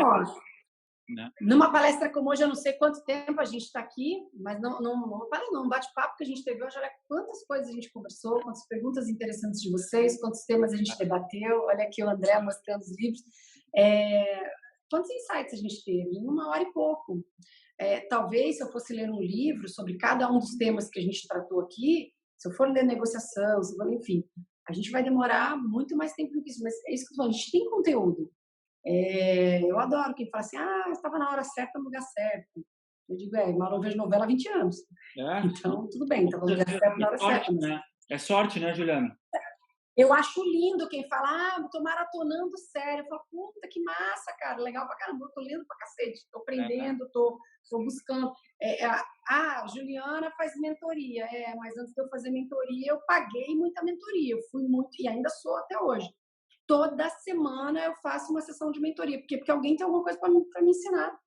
né? Numa palestra como hoje, eu não sei quanto tempo a gente está aqui, mas não um bate-papo que a gente teve hoje, olha quantas coisas a gente conversou, quantas perguntas interessantes de vocês, quantos temas a gente debateu, olha aqui o André mostrando os livros, quantos insights a gente teve, em 1 hora e pouco. Talvez, se eu fosse ler um livro sobre cada um dos temas que a gente tratou aqui, se eu for ler negociação, enfim, a gente vai demorar muito mais tempo do que isso, mas é isso que eu estou falando, a gente tem conteúdo. Eu adoro quem fala assim, estava na hora certa, no lugar certo. Eu digo, mas não vejo novela há 20 anos. Então, tudo bem, estava no lugar certo, na hora certa. Né? É sorte, né, Juliana? Eu acho lindo quem fala, tô maratonando sério. Eu falo, puta, que massa, cara, legal pra caramba. Eu tô lendo pra cacete, tô aprendendo, tô buscando. Juliana faz mentoria. Mas antes de eu fazer mentoria, eu paguei muita mentoria. Eu fui muito, e ainda sou até hoje. Toda semana eu faço uma sessão de mentoria. Porque alguém tem alguma coisa para me ensinar.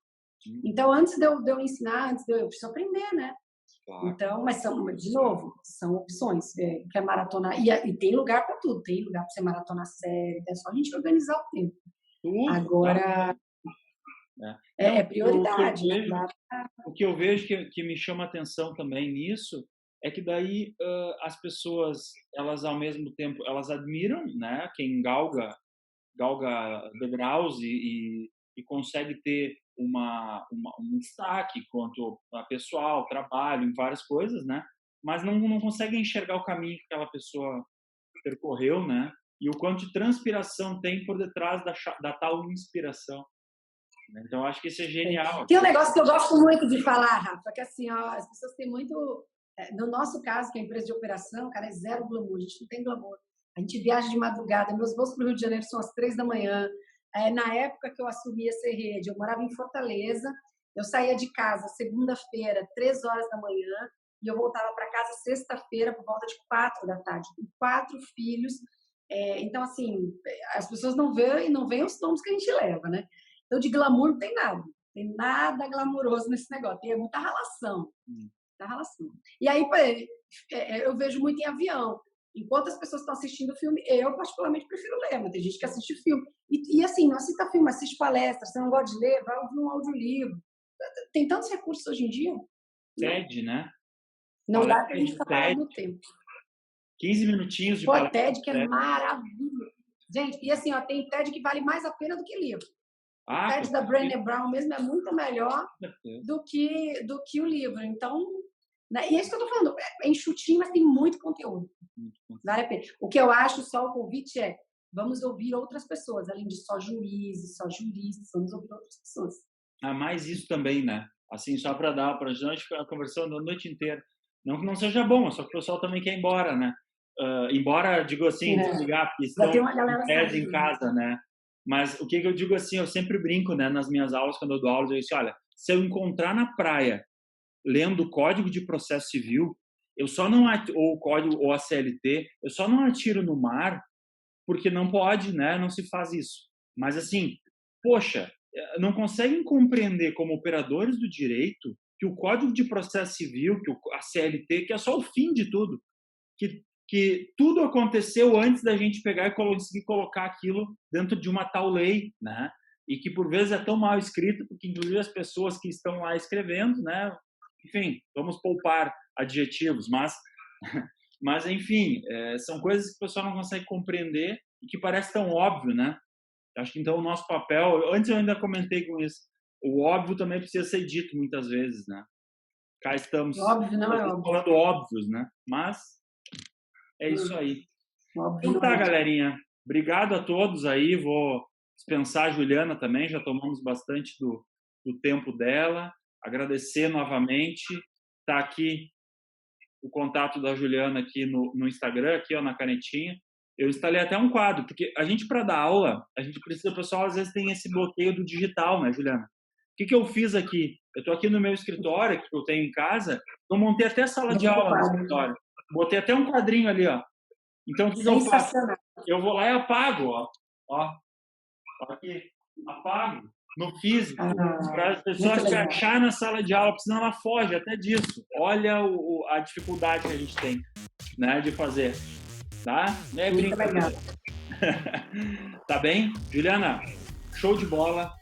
Então, antes de eu ensinar, eu preciso aprender, né? Claro. Então, mas de novo, são opções. Quer maratonar. E tem lugar para tudo. Tem lugar para você maratonar série. É só a gente organizar o tempo. Agora, é prioridade. O que eu vejo que me chama atenção também nisso é que daí as pessoas, elas ao mesmo tempo, elas admiram, né, quem galga degraus e consegue ter um destaque quanto a pessoal, trabalho, em várias coisas, né? Mas não consegue enxergar o caminho que aquela pessoa percorreu, né? E o quanto de transpiração tem por detrás da tal inspiração. Então, acho que isso é genial. Tem um negócio que eu gosto muito de falar, Rafa, que assim, as pessoas têm muito... No nosso caso, que é a empresa de operação, cara, é zero glamour, a gente não tem glamour. A gente viaja de madrugada, meus voos para o Rio de Janeiro são às 3 da manhã. Na época que eu assumi essa rede, eu morava em Fortaleza, eu saía de casa segunda-feira, 3 horas da manhã, e eu voltava para casa sexta-feira, por volta de 4 da tarde, com 4 filhos. Então, assim, as pessoas não veem os tombos que a gente leva, né? Então, de glamour não tem nada. Tem nada glamouroso nesse negócio. Tem muita ralação. E aí, eu vejo muito em avião. Enquanto as pessoas estão assistindo o filme, eu particularmente prefiro ler, mas tem gente que assiste filme. E assim, não assista filme, assiste palestra. Se não gosta de ler, vai ouvir um audiolivro. Tem tantos recursos hoje em dia. TED, né? Não dá pra gente falar no tempo. 15 minutinhos de palestra. TED, que é maravilhoso. Gente, e assim, tem TED que vale mais a pena do que livro. O TED da Brené Brown mesmo é muito melhor do que o livro. Então, né? E é isso que eu estou falando. É enxutinho, mas tem muito conteúdo. Vale a pena. O que eu acho, só o convite vamos ouvir outras pessoas, além de só juízes, só juristas, vamos ouvir outras pessoas. Mais isso também, né? Assim, só para a gente ficar conversando a noite inteira. Não que não seja bom, só que o pessoal também quer ir embora, né? Embora, digo assim, desligar, porque estão em casa, né? Mas o que eu digo assim, eu sempre brinco, né, nas minhas aulas, quando eu dou aulas, eu disse, olha, se eu encontrar na praia lendo o Código de Processo Civil, eu só não ou o código ou a CLT, eu só não atiro no mar porque não pode, né? Não se faz isso. Mas assim, poxa, não conseguem compreender como operadores do direito que o Código de Processo Civil, que a CLT, que é só o fim de tudo, que tudo aconteceu antes da gente pegar e conseguir colocar aquilo dentro de uma tal lei, né? E que por vezes é tão mal escrito, porque inclusive as pessoas que estão lá escrevendo, né? Enfim, vamos poupar adjetivos, mas enfim, são coisas que o pessoal não consegue compreender e que parece tão óbvio, né? Acho que então o nosso papel, antes eu ainda comentei com isso, o óbvio também precisa ser dito muitas vezes, né? Cá estamos. Óbvio, não é óbvio. Falando óbvios, né? Mas é isso aí. Óbvio, Então tá, não é. galerinha. Obrigado a todos aí. Vou dispensar a Juliana também. Já tomamos bastante do tempo dela. Agradecer novamente. Tá aqui o contato da Juliana aqui no Instagram, aqui ó, na canetinha. Eu instalei até um quadro, porque a gente, para dar aula, a gente precisa, o pessoal às vezes tem esse bloqueio do digital, né, Juliana? O que eu fiz aqui? Eu estou aqui no meu escritório, que eu tenho em casa, eu montei até sala de aula no escritório. Botei até um quadrinho ali, ó. Então, o que eu faço? Eu vou lá e apago, ó. Aqui, apago no físico, para as pessoas se achar na sala de aula, porque senão ela foge até disso. Olha a dificuldade que a gente tem, né, de fazer. Tá? É brincadeira. Tá bem? Juliana, show de bola.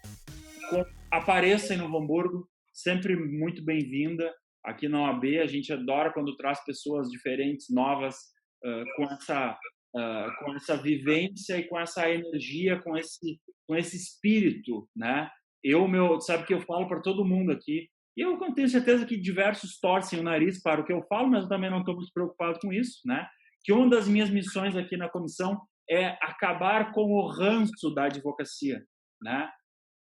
Apareça em Novo Hamburgo, sempre muito bem-vinda. Aqui na OAB, a gente adora quando traz pessoas diferentes, novas, com essa vivência e com essa energia, com esse espírito, né? Sabe que eu falo para todo mundo aqui, e eu tenho certeza que diversos torcem o nariz para o que eu falo, mas eu também não estou muito preocupado com isso, né? Que uma das minhas missões aqui na comissão é acabar com o ranço da advocacia, né?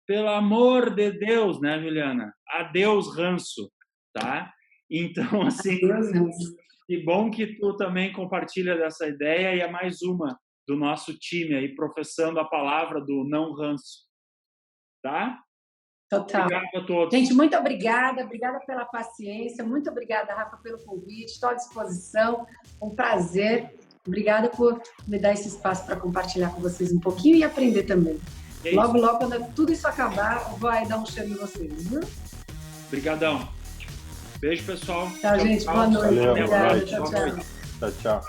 Pelo amor de Deus, né, Juliana? Adeus ranço, tá? Então, assim, que bom que tu também compartilha dessa ideia e é mais uma do nosso time aí, professando a palavra do não ranço, tá? Total. Obrigado a todos. Gente, muito obrigada pela paciência, muito obrigada, Rafa, pelo convite, estou à disposição, um prazer. Obrigada por me dar esse espaço para compartilhar com vocês um pouquinho e aprender também. Logo, quando tudo isso acabar, vai dar um cheiro em vocês, viu? Obrigadão. Beijo, pessoal. Tchau, gente. Boa noite. Valeu, obrigada. boa noite. Tchau. Tchau.